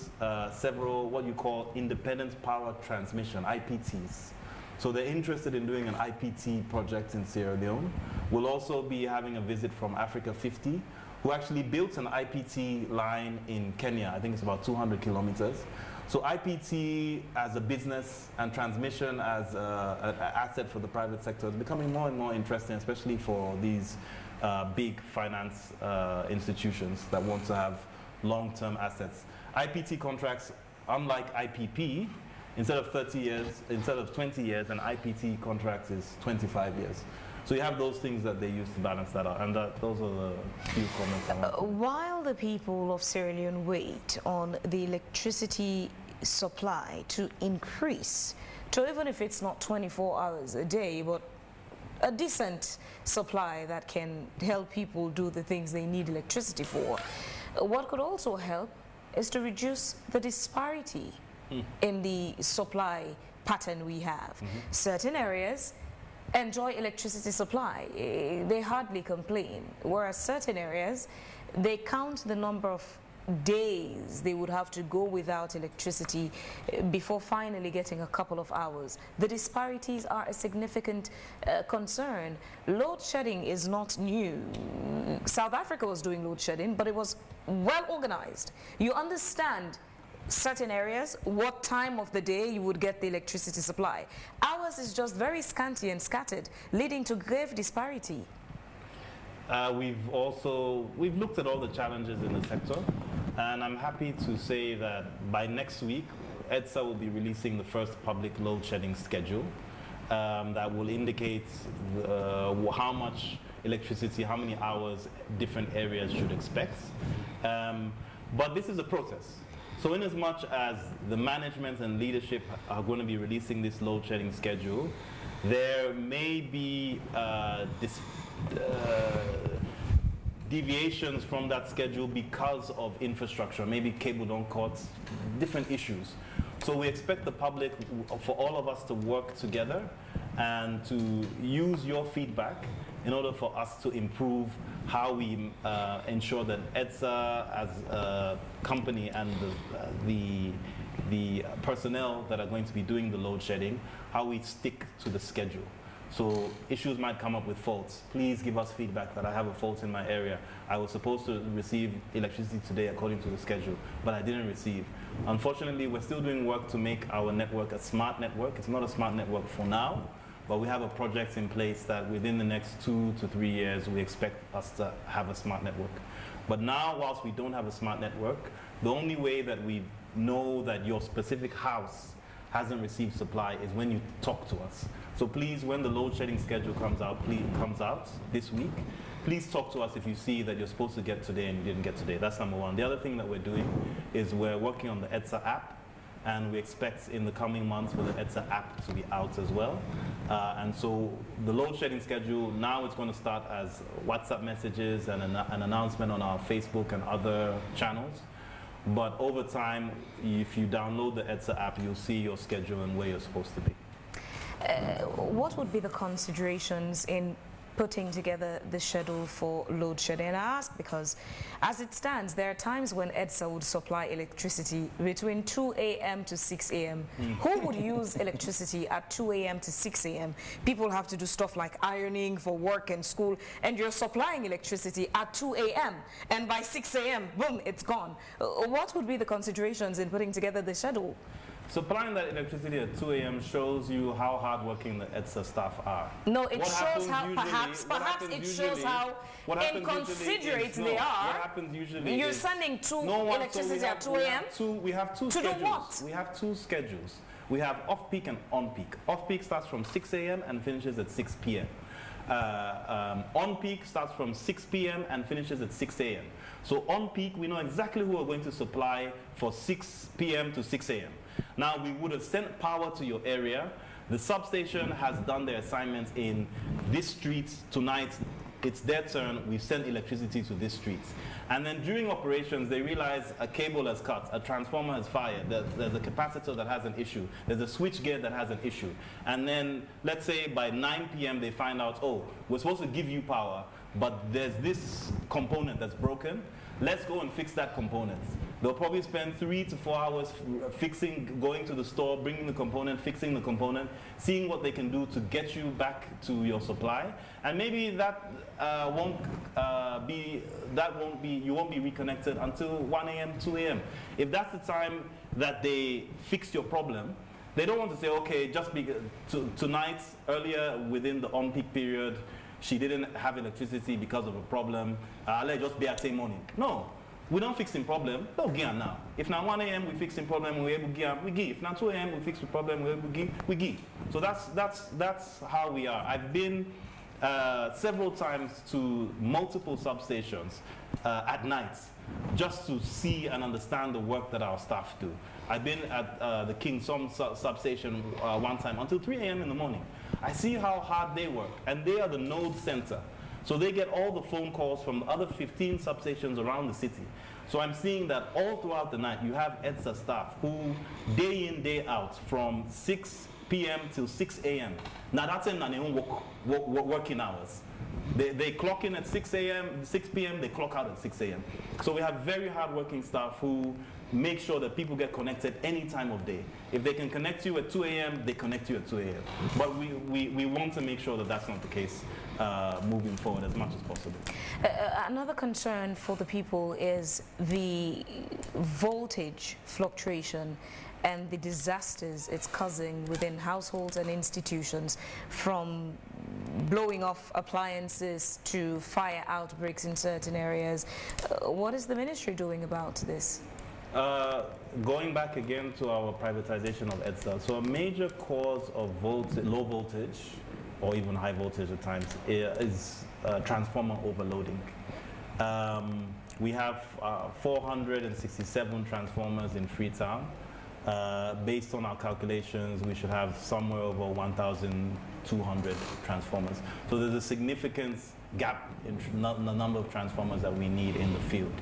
several what you call independent power transmission, IPTs. So they're interested in doing an IPT project in Sierra Leone. We'll also be having a visit from Africa 50, who actually built an IPT line in Kenya. I think it's about 200 kilometers. So IPT as a business and transmission as an asset for the private sector is becoming more and more interesting, especially for these big finance institutions that want to have long-term assets. IPT contracts, unlike IPP, instead of 30 years, instead of 20 years, an IPT contract is 25 years. So you have those things that they use to balance that out, and those are the few comments I want. While the people of Sierra Leone wait on the electricity supply to increase, to even if it's not 24 hours a day, but a decent supply that can help people do the things they need electricity for, what could also help is to reduce the disparity in the supply pattern we have. Certain areas enjoy electricity supply. They hardly complain, whereas certain areas, they count the number of days they would have to go without electricity before finally getting a couple of hours. The disparities are a significant concern. Load shedding is not new. South Africa was doing load shedding, but it was well organized. You understand certain areas, what time of the day you would get the electricity supply. Ours is just very scanty and scattered, leading to grave disparity. We've looked at all the challenges in the sector, and I'm happy to say that by next week, EDSA will be releasing the first public load shedding schedule that will indicate how much electricity, how many hours different areas should expect. But this is a process. So in as much as the management and leadership are going to be releasing this load shedding schedule, there may be deviations from that schedule because of infrastructure, maybe cable don't cut, different issues. So we expect the public, for all of us to work together and to use your feedback in order for us to improve how we ensure that EDSA as a company and the personnel that are going to be doing the load shedding, how we stick to the schedule. So issues might come up with faults. Please give us feedback that I have a fault in my area. I was supposed to receive electricity today according to the schedule, but I didn't receive. Unfortunately, we're still doing work to make our network a smart network. It's not a smart network for now, but we have a project in place that within the next 2 to 3 years, we expect us to have a smart network. But now, whilst we don't have a smart network, the only way that we know that your specific house hasn't received supply is when you talk to us. So please, when the load shedding schedule comes out this week, please talk to us if you see that you're supposed to get today and you didn't get today. That's number one. The other thing that we're doing is we're working on the EDSA app, and we expect in the coming months for the EDSA app to be out as well. And so the load shedding schedule, now it's going to start as WhatsApp messages and an announcement on our Facebook and other channels. But over time, if you download the EDSA app, you'll see your schedule and where you're supposed to be. What would be the considerations in putting together the schedule for load shedding? And I ask because, as it stands, there are times when EDSA would supply electricity between 2 a.m. to 6 a.m. Who would use electricity at 2 a.m. to 6 a.m.? People have to do stuff like ironing for work and school, and you're supplying electricity at 2 a.m. and by 6 a.m., boom, it's gone. What would be the considerations in putting together the schedule? Supplying that electricity at 2 a.m. shows you how hardworking the EDSA staff are. No, it shows how perhaps it shows how inconsiderate they are. What happens usually you're sending electricity at 2 a.m. We have two to schedules. do what? We have two schedules. We have off-peak and on-peak. Off-peak starts from 6 a.m. and finishes at 6 p.m. On-peak starts from 6 p.m. and finishes at 6 a.m. So on-peak, we know exactly who we're going to supply for 6 p.m. to 6 a.m. Now, we would have sent power to your area. The substation has done their assignments in this street. Tonight, it's their turn. We've sent electricity to this street. And then during operations, they realize a cable has cut, a transformer has fired, there's a capacitor that has an issue, there's a switch gear that has an issue. And then, let's say by 9 p.m. they find out, oh, we're supposed to give you power, but there's this component that's broken. Let's go and fix that component. They'll probably spend 3 to 4 hours going to the store, bringing the component, fixing the component, seeing what they can do to get you back to your supply. And maybe that you won't be reconnected until 1 a.m., 2 a.m. If that's the time that they fix your problem, they don't want to say, okay, just tonight, earlier within the on-peak period, she didn't have electricity because of a problem. Let's just be at same morning. No. We don't fix the problem, no give now. If now 1 a.m. we fix the problem, we able to give, we give. If now 2 a.m. we fix the problem, we able to give, we give. So that's how we are. I've been several times to multiple substations at night just to see and understand the work that our staff do. I've been at the King Som substation one time until 3 a.m. in the morning. I see how hard they work, and they are the node center. So they get all the phone calls from the other 15 substations around the city. So I'm seeing that all throughout the night, you have EDSA staff who, day in, day out, from 6 p.m. till 6 a.m. Now that's in working hours. They clock in at 6 a.m., 6 p.m., they clock out at 6 a.m. So we have very hardworking staff who make sure that people get connected any time of day. If they can connect you at 2 a.m., they connect you at 2 a.m. But we want to make sure that that's not the case moving forward as much as possible. Another concern for the people is the voltage fluctuation and the disasters it's causing within households and institutions, from blowing off appliances to fire outbreaks in certain areas. What is the ministry doing about this? Going back again to our privatization of EDSA, so a major cause of low voltage, or even high voltage at times, is transformer overloading. We have 467 transformers in Freetown. Based on our calculations, we should have somewhere over 1,200 transformers. So there's a significant gap in the number of transformers that we need in the field.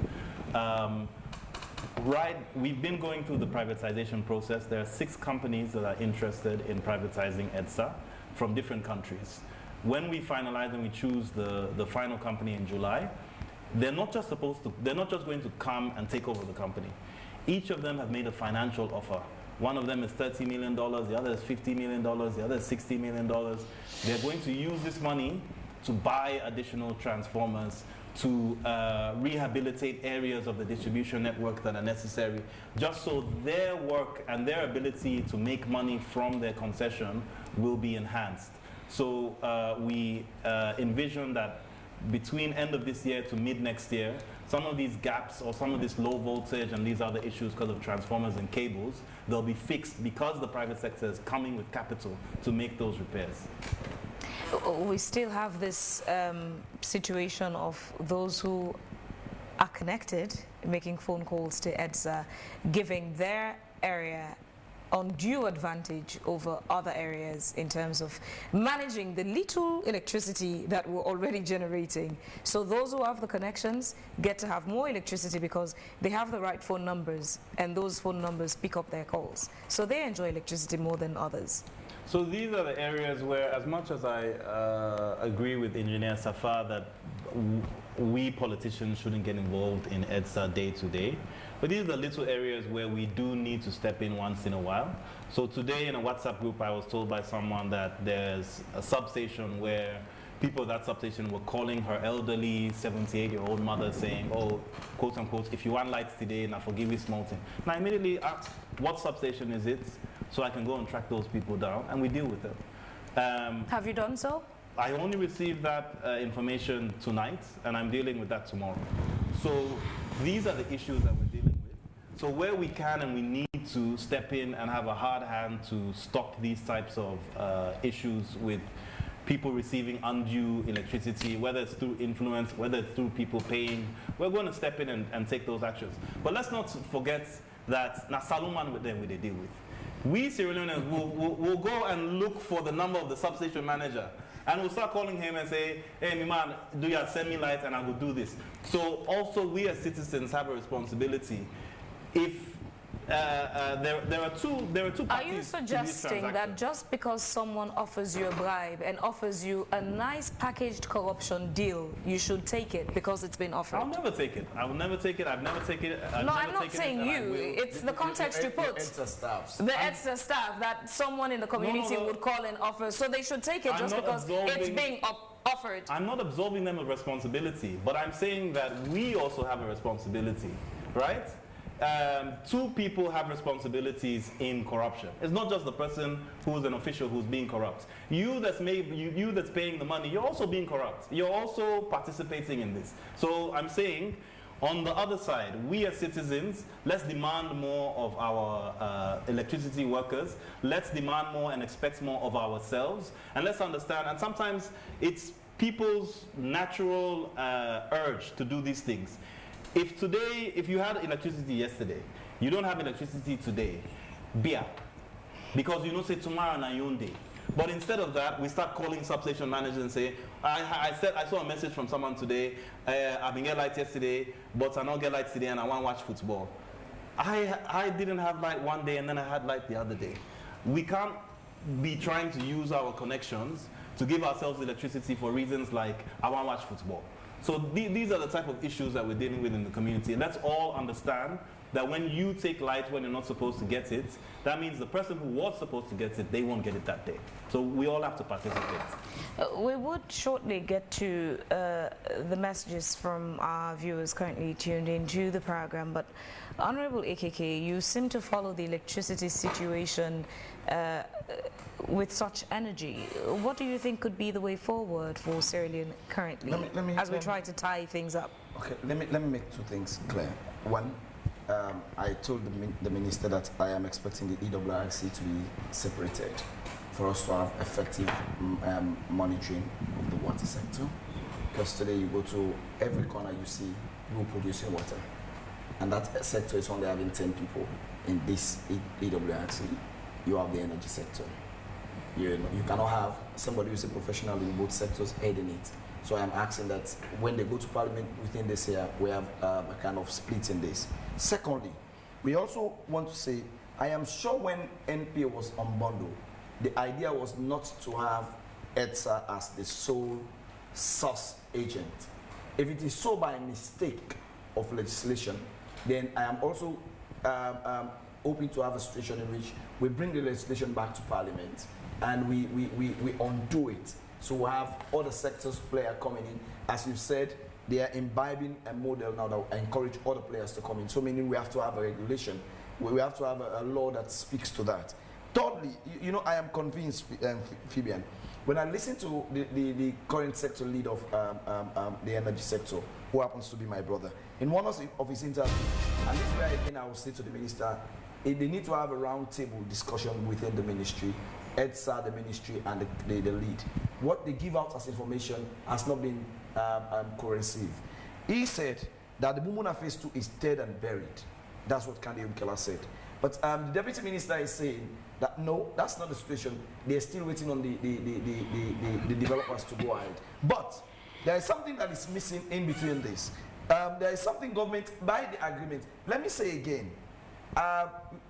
We've been going through the privatization process. There are 6 companies that are interested in privatizing EDSA from different countries. When we finalize and we choose the final company in July, they're not just going to come and take over the company. Each of them have made a financial offer. One of them is $30 million, the other is $50 million, the other is $60 million. They're going to use this money to buy additional transformers, to rehabilitate areas of the distribution network that are necessary, just so their work and their ability to make money from their concession will be enhanced. So we envision that between end of this year to mid next year, some of these gaps or some of this low voltage and these other issues because of transformers and cables, they'll be fixed because the private sector is coming with capital to make those repairs. We still have this situation of those who are connected, making phone calls to EDSA, giving their area undue advantage over other areas in terms of managing the little electricity that we're already generating. So those who have the connections get to have more electricity because they have the right phone numbers, and those phone numbers pick up their calls. So they enjoy electricity more than others. So these are the areas where, as much as I agree with Engineer Safar that we politicians shouldn't get involved in EDSA day to day, but these are the little areas where we do need to step in once in a while. So today in a WhatsApp group, I was told by someone that there's a substation where people at that substation were calling her elderly 78-year-old mother saying, oh, quote unquote, if you want lights today, now forgive me small thing. And I immediately asked, what substation is it? So I can go and track those people down, and we deal with them. Have you done so? I only received that information tonight, and I'm dealing with that tomorrow. So these are the issues that we're dealing with. So where we can and we need to step in and have a hard hand to stop these types of issues with people receiving undue electricity, whether it's through influence, whether it's through people paying, we're going to step in and take those actions. But let's not forget that na Salomon with them we deal with. We Sierra Leoneans will go and look for the number of the substation manager, and we'll start calling him and say, hey, my man, do you send me lights and I will do this. So also we as citizens have a responsibility. If there are two parties. Are you suggesting that just because someone offers you a bribe and offers you a nice packaged corruption deal, you should take it because it's been offered? I'll never take it. I will never take it. I've never taken it. No, I'm not saying you. It's the context you put. EDSA staffs. The EDSA staff that someone in the community would call and offer. So they should take it just because it's being offered. I'm not absolving them of responsibility, but I'm saying that we also have a responsibility, right? Two people have responsibilities in corruption. It's not just the person who's an official who's being corrupt. You that's paying the money, you're also being corrupt. You're also participating in this. So I'm saying On the other side, we as citizens, let's demand more of our electricity workers. Let's demand more and expect more of ourselves. And let's understand, and sometimes it's people's natural urge to do these things. If you had electricity yesterday, you don't have electricity today, beer. Because you know, say tomorrow na your own day. But instead of that, we start calling substation managers and say, I saw a message from someone today, I've been getting light yesterday, but I don't get light today and I want to watch football. I didn't have light one day and then I had light the other day. We can't be trying to use our connections to give ourselves electricity for reasons like, I want to watch football. So these are the type of issues that we're dealing with in the community. And let's all understand that when you take light when you're not supposed to get it, that means the person who was supposed to get it, they won't get it that day. So we all have to participate. We would shortly get to the messages from our viewers currently tuned into the program, but Honorable AKK, you seem to follow the electricity situation with such energy. What do you think could be the way forward for Sierra Leone currently, as we try to tie things up? Okay, let me make two things clear. One, I told the minister that I am expecting the EWRC to be separated for us to have effective monitoring of the water sector. Because today you go to every corner you see who produce your water. And that sector is only having 10 people in this EWRC. You have the energy sector. You cannot have somebody who's a professional in both sectors heading it. So I'm asking that when they go to Parliament within this year, we have a kind of split in this. Secondly, we also want to say, I am sure when NPA was unbundled, the idea was not to have EDSA as the sole source agent. If it is so by mistake of legislation, then I am also hoping to have a situation in which we bring the legislation back to Parliament and we undo it. So we have other sectors player coming in. As you said, they are imbibing a model now that encourage other players to come in. So meaning we have to have a regulation. We have to have a law that speaks to that. Thirdly, you know, I am convinced, Fabian, when I listen to the current sector lead of the energy sector, who happens to be my brother, in one of his interviews, and this is where again I will say to the minister, they need to have a roundtable discussion within the ministry, EDSA, the ministry, and the lead. What they give out as information has not been cohesive. He said that the Bumbuna phase 2 is dead and buried. That's what Kandi Umkela said. But the deputy minister is saying that no, that's not the situation. They're still waiting on the developers to go ahead. But there is something that is missing in between this. There is something government, by the agreement, let me say again,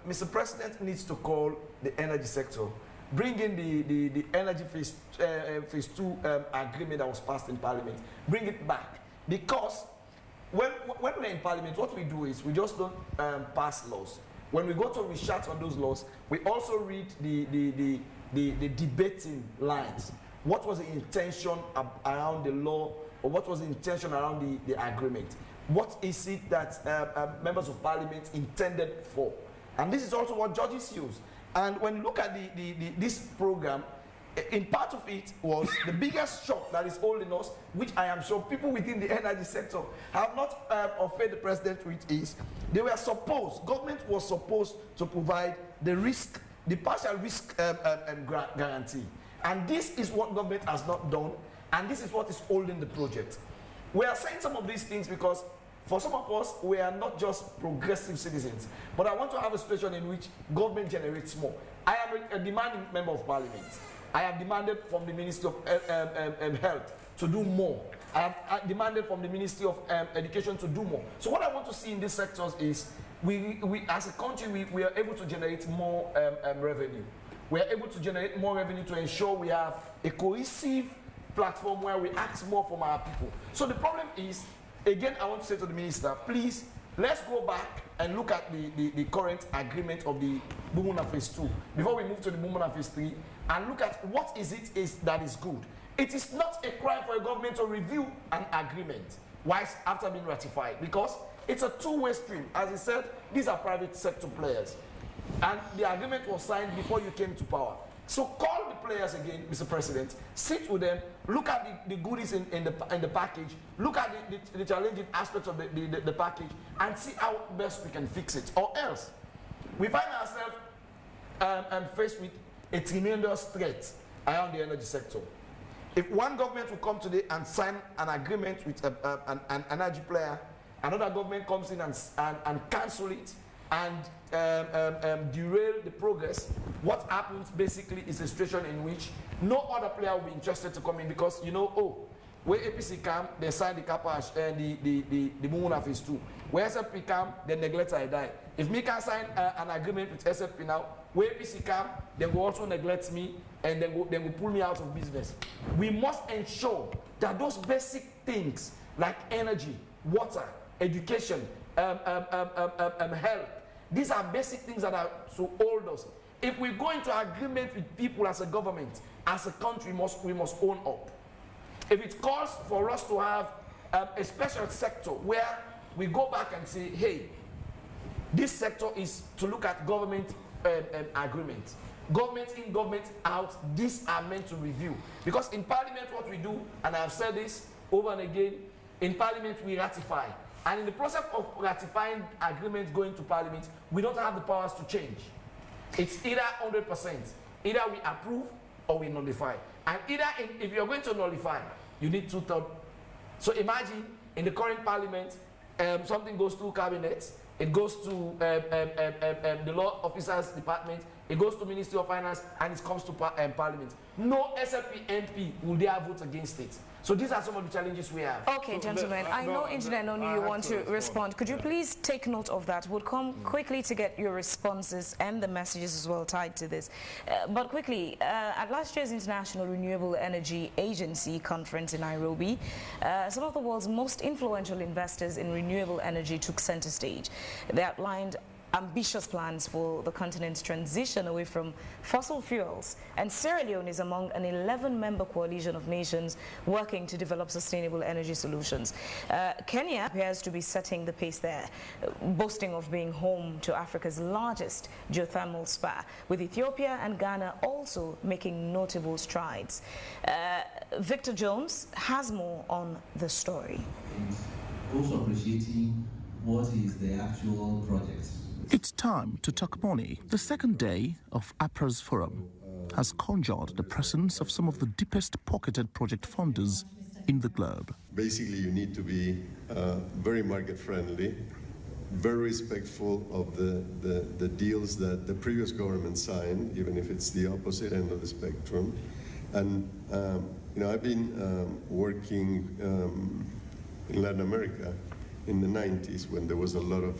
Mr. President needs to call the energy sector, bring in the energy phase 2 agreement that was passed in Parliament, bring it back. Because when we're in Parliament, what we do is we just don't pass laws. When we go to research on those laws, we also read the debating lines. What was the intention around the law, or what was the intention around the agreement? What is it that members of Parliament intended for? And this is also what judges use. And when you look at this program, in part of it was the biggest shock that is holding us, which I am sure people within the energy sector have not offended the president with, is they were supposed, government was supposed to provide the partial risk guarantee. And this is what government has not done, and this is what is holding the project. We are saying some of these things because for some of us, we are not just progressive citizens, but I want to have a situation in which government generates more. I am a demanding member of Parliament. I have demanded from the Ministry of Health to do more. I have demanded from the Ministry of Education to do more. So what I want to see in these sectors is we as a country, we are able to generate more revenue. We are able to generate more revenue to ensure we have a cohesive platform where we ask more from our people. So the problem is, again, I want to say to the minister, please, let's go back and look at the current agreement of the Bumbuna phase 2 before we move to the Bumbuna phase 3 and look at what that is good. It is not a crime for a government to review an agreement after being ratified, because it's a two-way stream. As I said, these are private sector players. And the agreement was signed before you came to power. So call the players again, Mr. President, sit with them, look at the goodies in the package, look at the challenging aspects of the package, and see how best we can fix it. Or else, we find ourselves faced with a tremendous threat around the energy sector. If one government will come today and sign an agreement with an energy player, another government comes in and cancel it and derail the progress, what happens basically is a situation in which no other player will be interested to come in because, you know, oh, where APC come, they sign the Kapash and the Bumbuna phase 2. Where SFP come, they neglect I die. If me can sign an agreement with SFP now, where APC come, they will also neglect me and they will pull me out of business. We must ensure that those basic things like energy, water, education, health, these are basic things that are so old us. If we go into agreement with people as a government, as a country, we must own up. If it calls for us to have a special sector where we go back and say, hey, this sector is to look at government agreements. Government in, government out, these are meant to review. Because in Parliament, what we do, and I have said this over and again, in Parliament we ratify. And in the process of ratifying agreements going to Parliament, we don't have the powers to change. It's either 100%, either we approve or we nullify. And either if you're going to nullify, you need 2/3. So imagine in the current Parliament, something goes through Cabinet, it goes to the Law Officers Department, it goes to Ministry of Finance, and it comes to Parliament. No SLP MP will dare vote against it. So these are some of the challenges we have. Okay, gentlemen, I know Engineer Noni, you want to respond. Could you please take note of that? We'll come quickly to get your responses and the messages as well tied to this. But quickly, at last year's International Renewable Energy Agency conference in Nairobi, some of the world's most influential investors in renewable energy took center stage. They outlined ambitious plans for the continent's transition away from fossil fuels, and Sierra Leone is among an 11-member coalition of nations working to develop sustainable energy solutions. Kenya appears to be setting the pace there, boasting of being home to Africa's largest geothermal spa, with Ethiopia and Ghana also making notable strides. Victor Jones has more on the story. Also appreciating what is the actual project. It's time to talk money. The second day of APRA's forum has conjured the presence of some of the deepest-pocketed project funders in the globe. Basically, you need to be very market-friendly, very respectful of the deals that the previous government signed, even if it's the opposite end of the spectrum. And you know, I've been working in Latin America in the 90s when there was a lot of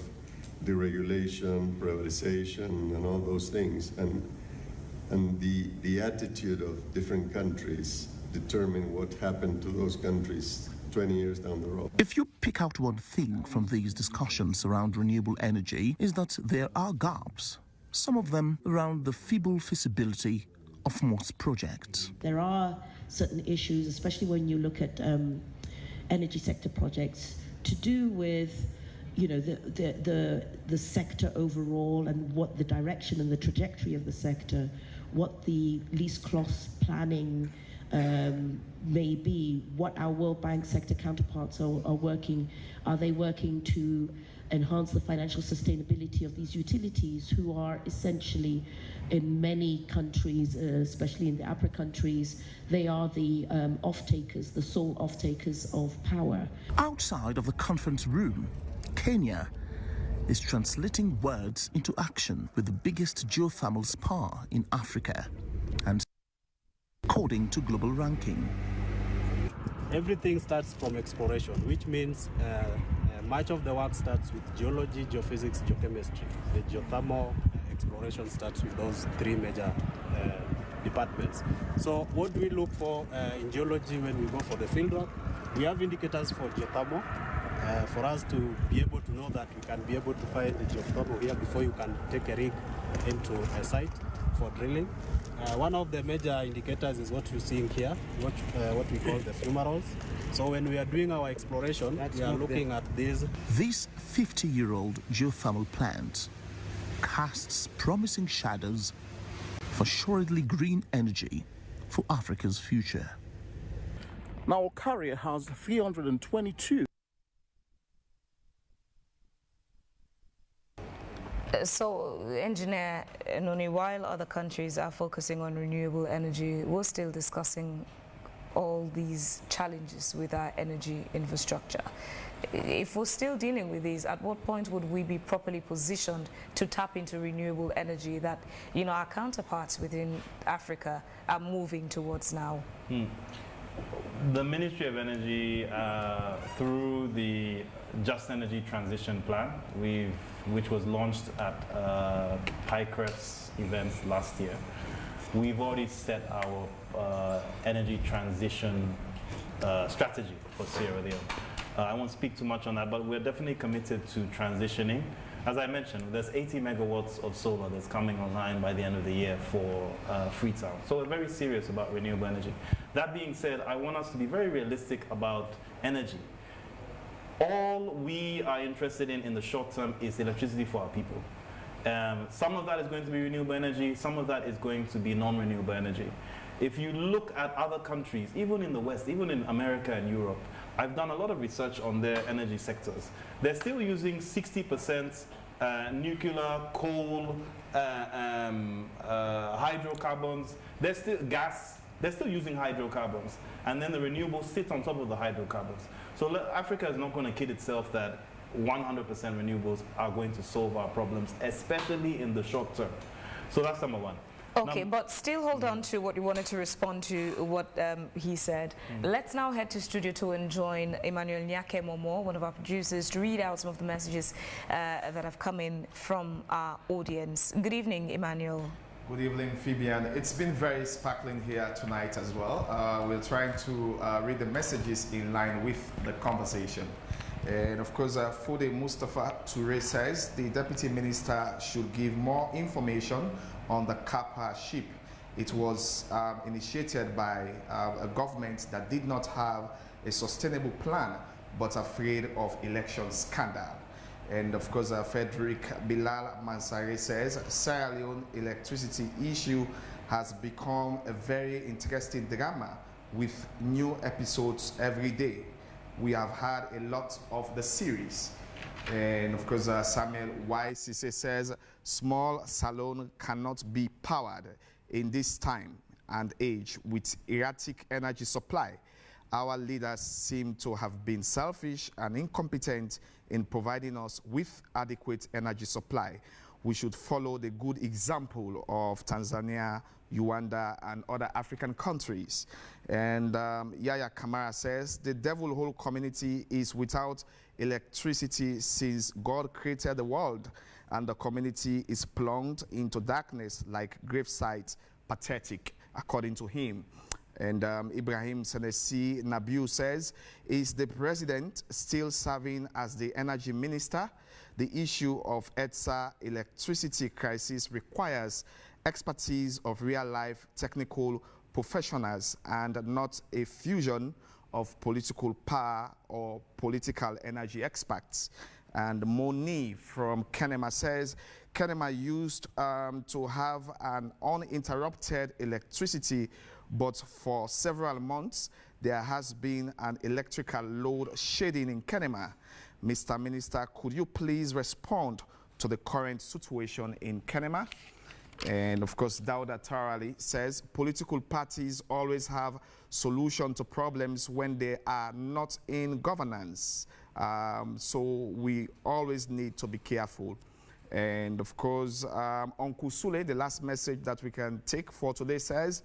deregulation, privatization, and all those things, and the attitude of different countries determine what happened to those countries 20 years down the road. If you pick out one thing from these discussions around renewable energy, is that there are gaps, some of them around the feeble feasibility of most projects. There are certain issues, especially when you look at energy sector projects, to do with the sector overall and what the direction and the trajectory of the sector, what the least cost planning may be, what our World Bank sector counterparts are working. Are they working to enhance the financial sustainability of these utilities, who are essentially, in many countries, especially in the APRA countries, they are the off-takers, the sole off-takers of power. Outside of the conference room, Kenya is translating words into action with the biggest geothermal spa in Africa, and according to global ranking. Everything starts from exploration, which means much of the work starts with geology, geophysics, geochemistry. The geothermal exploration starts with those three major departments. So what do we look for in geology when we go for the fieldwork? We have indicators for geothermal. For us to be able to know that we can be able to find the geothermal here before you can take a rig into a site for drilling. One of the major indicators is what you're seeing here, what we call the fumaroles. So when we are doing our exploration, we are looking at these. This 50-year-old geothermal plant casts promising shadows for assuredly green energy for Africa's future. Now, Carrier has 322. So, Engineer Noni, while other countries are focusing on renewable energy, we're still discussing all these challenges with our energy infrastructure. If we're still dealing with these, at what point would we be properly positioned to tap into renewable energy that, you know, our counterparts within Africa are moving towards now? The Ministry of Energy, through the Just Energy Transition Plan, which was launched at PICREF's events last year, we've already set our energy transition strategy for Sierra Leone. I won't speak too much on that, but we're definitely committed to transitioning. As I mentioned, there's 80 megawatts of solar that's coming online by the end of the year for Freetown. So we're very serious about renewable energy. That being said, I want us to be very realistic about energy. All we are interested in the short term is electricity for our people. Some of that is going to be renewable energy, some of that is going to be non-renewable energy. If you look at other countries, even in the West, even in America and Europe, I've done a lot of research on their energy sectors. They're still using 60% nuclear, coal, hydrocarbons. They're still gas. They're still using hydrocarbons. And then the renewables sit on top of the hydrocarbons. So Africa is not going to kid itself that 100% renewables are going to solve our problems, especially in the short term. So that's number one. Okay, but still hold on to what you wanted to respond to, what he said. Let's now head to Studio 2 and join Emmanuel Nyake Momo, one of our producers, to read out some of the messages that have come in from our audience. Good evening, Emmanuel. Good evening, Fabian. It's been very sparkling here tonight as well. We're trying to read the messages in line with the conversation. And of course, Fode Mustafa Toure says the Deputy Minister should give more information on the Kappa ship. It was initiated by a government that did not have a sustainable plan, but afraid of election scandal. And of course, Frederick Bilal Mansare says Sierra Leone electricity issue has become a very interesting drama with new episodes every day. We have had a lot of the series. And of course, Samuel Y. Sise says, small salon cannot be powered in this time and age with erratic energy supply. Our leaders seem to have been selfish and incompetent in providing us with adequate energy supply. We should follow the good example of Tanzania, Uganda, and other African countries. And Yaya Kamara says, the devil whole community is without electricity since God created the world, and the community is plunged into darkness like gravesite, pathetic, according to him. And Ibrahim Senesi Nabiu says, is the president still serving as the energy minister? The issue of ETSA electricity crisis requires expertise of real-life technical professionals and not a fusion of political power or political energy experts. And Moni from Kenema says, Kenema used to have an uninterrupted electricity, but for several months there has been an electrical load shedding in Kenema. Mr. Minister, could you please respond to the current situation in Kenema? And of course, Dauda Tarali says, political parties always have solution to problems when they are not in governance. So we always need to be careful. And of course, Uncle Sule, the last message that we can take for today says,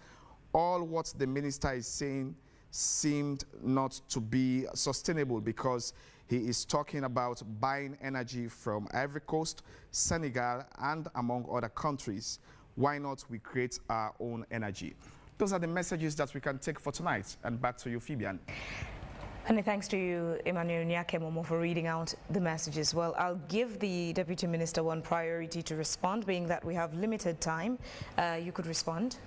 all what the minister is saying seemed not to be sustainable because he is talking about buying energy from Ivory Coast, Senegal, and among other countries. Why not we create our own energy? Those are the messages that we can take for tonight. And back to you, Fabian. Many thanks to you, Emmanuel Nyake Momo, for reading out the messages. Well, I'll give the Deputy Minister one priority to respond, being that we have limited time. You could respond.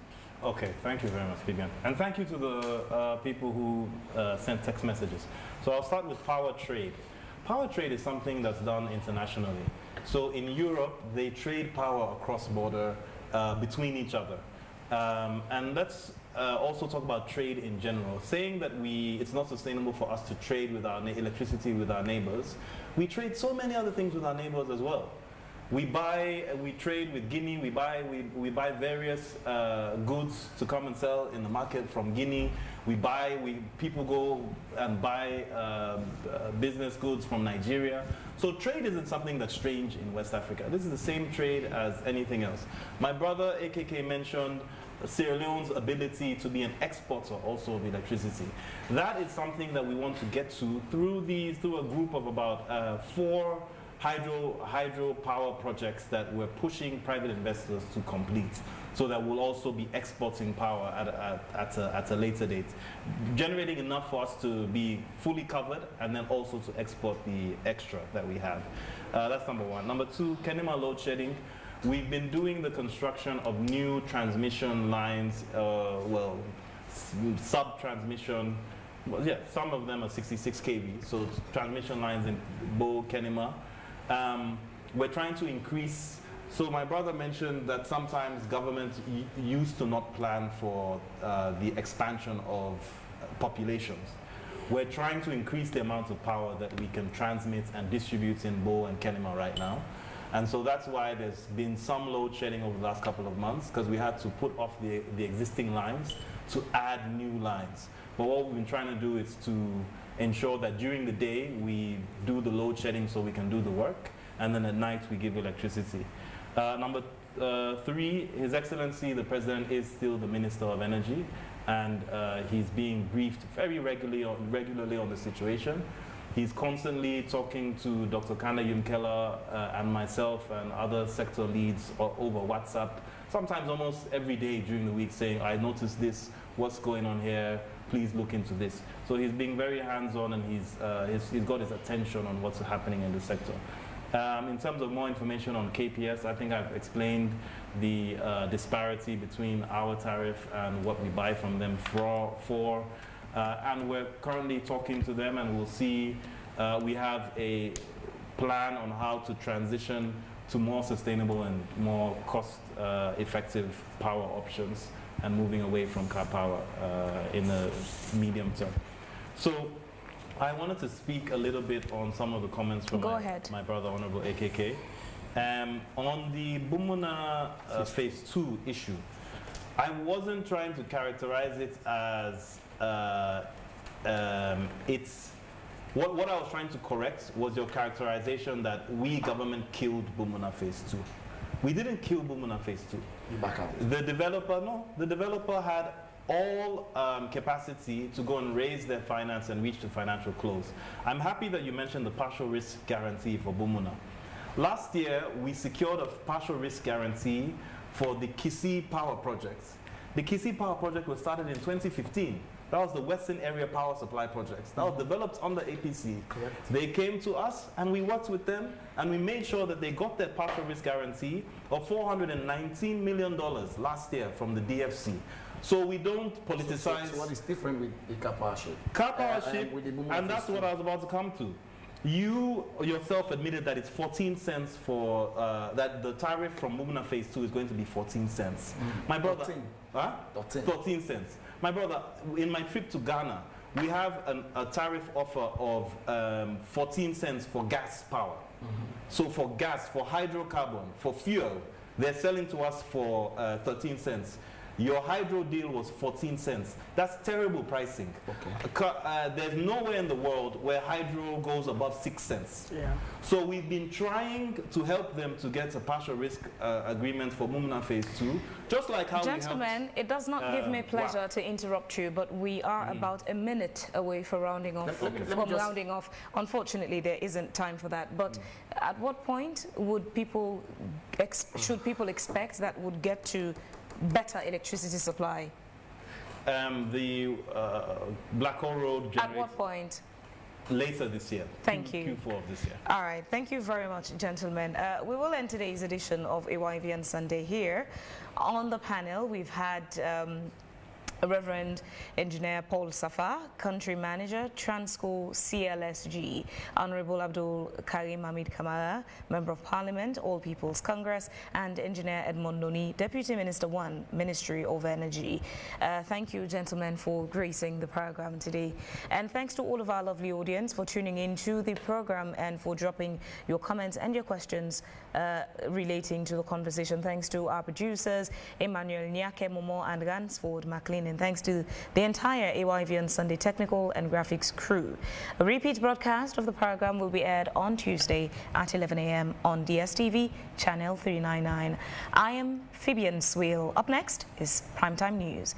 Okay, thank you very much, Vivian. And thank you to the people who sent text messages. So I'll start with power trade. Power trade is something that's done internationally. So in Europe, they trade power across border between each other. And let's also talk about trade in general. Saying that it's not sustainable for us to trade with our electricity with our neighbors, we trade so many other things with our neighbors as well. We trade with Guinea, we buy various goods to come and sell in the market from Guinea. People go and buy business goods from Nigeria. So trade isn't something that's strange in West Africa. This is the same trade as anything else. My brother AKK mentioned Sierra Leone's ability to be an exporter also of electricity. That is something that we want to get to through a group of about 4 hydro power projects that we're pushing private investors to complete, so that we'll also be exporting power at a later date, generating enough for us to be fully covered and then also to export the extra that we have. That's number 1. Number 2, Kenema load shedding. We've been doing the construction of new transmission lines, sub-transmission. Well, yeah, some of them are 66 kV, so transmission lines in Bo, Kenema. We're trying to increase. So my brother mentioned that sometimes governments used to not plan for the expansion of populations. We're trying to increase the amount of power that we can transmit and distribute in Bo and Kenema right now. And so that's why there's been some load shedding over the last couple of months, because we had to put off the existing lines to add new lines. But what we've been trying to do is to ensure that during the day we do the load shedding so we can do the work, and then at night we give electricity. Number 3, His Excellency the President is still the Minister of Energy, and he's being briefed very regularly on the situation. He's constantly talking to Dr. Kanda Yumkela and myself and other sector leads over WhatsApp, sometimes almost every day during the week, saying, I noticed this, what's going on here, please look into this. So he's being very hands-on, and he's got his attention on what's happening in the sector. In terms of more information on KPS, I think I've explained the disparity between our tariff and what we buy from them for. And we're currently talking to them, and we'll see. We have a plan on how to transition to more sustainable and more cost-effective power options, and moving away from car power in the medium term. So I wanted to speak a little bit on some of the comments from my brother, Honorable AKK. On the Bumbuna Phase 2 issue, I wasn't trying to characterize it as what I was trying to correct was your characterization that we government killed Bumbuna Phase 2. We didn't kill Bumbuna Phase 2. The developer had all capacity to go and raise their finance and reach the financial close. I'm happy that you mentioned the partial risk guarantee for Bumbuna. Last year, we secured a partial risk guarantee for the Kisi power projects. The Kisi power project was started in 2015. That was the Western Area Power Supply Projects. That was developed under APC. Correct. They came to us and we worked with them, and we made sure that they got their partial risk guarantee of $419 million last year from the DFC. So we don't politicize. So what is different with the car power ship? Car power ship, and that's what I was about to come to. You yourself admitted that it's 14 cents for, that the tariff from Bumbuna Phase 2 is going to be 14 cents. My brother, 13. Huh? 13 cents. My brother, in my trip to Ghana, we have a tariff offer of 14 cents for gas power. So for gas, for hydrocarbon, for fuel, they're selling to us for 13 cents. Your hydro deal was 14 cents. That's terrible pricing. Okay. There's nowhere in the world where hydro goes above 6 cents. Yeah. So we've been trying to help them to get a partial risk agreement for Bumbuna Phase 2, just like how Gentlemen, it does not give me pleasure to interrupt you, but we are about a minute away from rounding off. Rounding off. Unfortunately, there isn't time for that. But at what point would people should people expect that would get to better electricity supply? The Black Hole Road. At what point? Later this year. Thank you. Q4 of this year. All right. Thank you very much, gentlemen. We will end today's edition of AYV on Sunday here. On the panel, we've had Reverend Engineer Paul Safa, Country Manager, Transco CLSG, Honorable Abdul Karim Hamid Kamara, Member of Parliament, All People's Congress, and Engineer Edmond Noni, Deputy Minister 1, Ministry of Energy. Thank you, gentlemen, for gracing the program today. And thanks to all of our lovely audience for tuning in to the program and for dropping your comments and your questions relating to the conversation. Thanks to our producers, Emmanuel Nyake Momo and Ransford McLean, and thanks to the entire AYV on Sunday technical and graphics crew. A repeat broadcast of the program will be aired on Tuesday at 11 a.m. on DSTV, channel 399. I am Fabian Swale. Up next is Primetime News.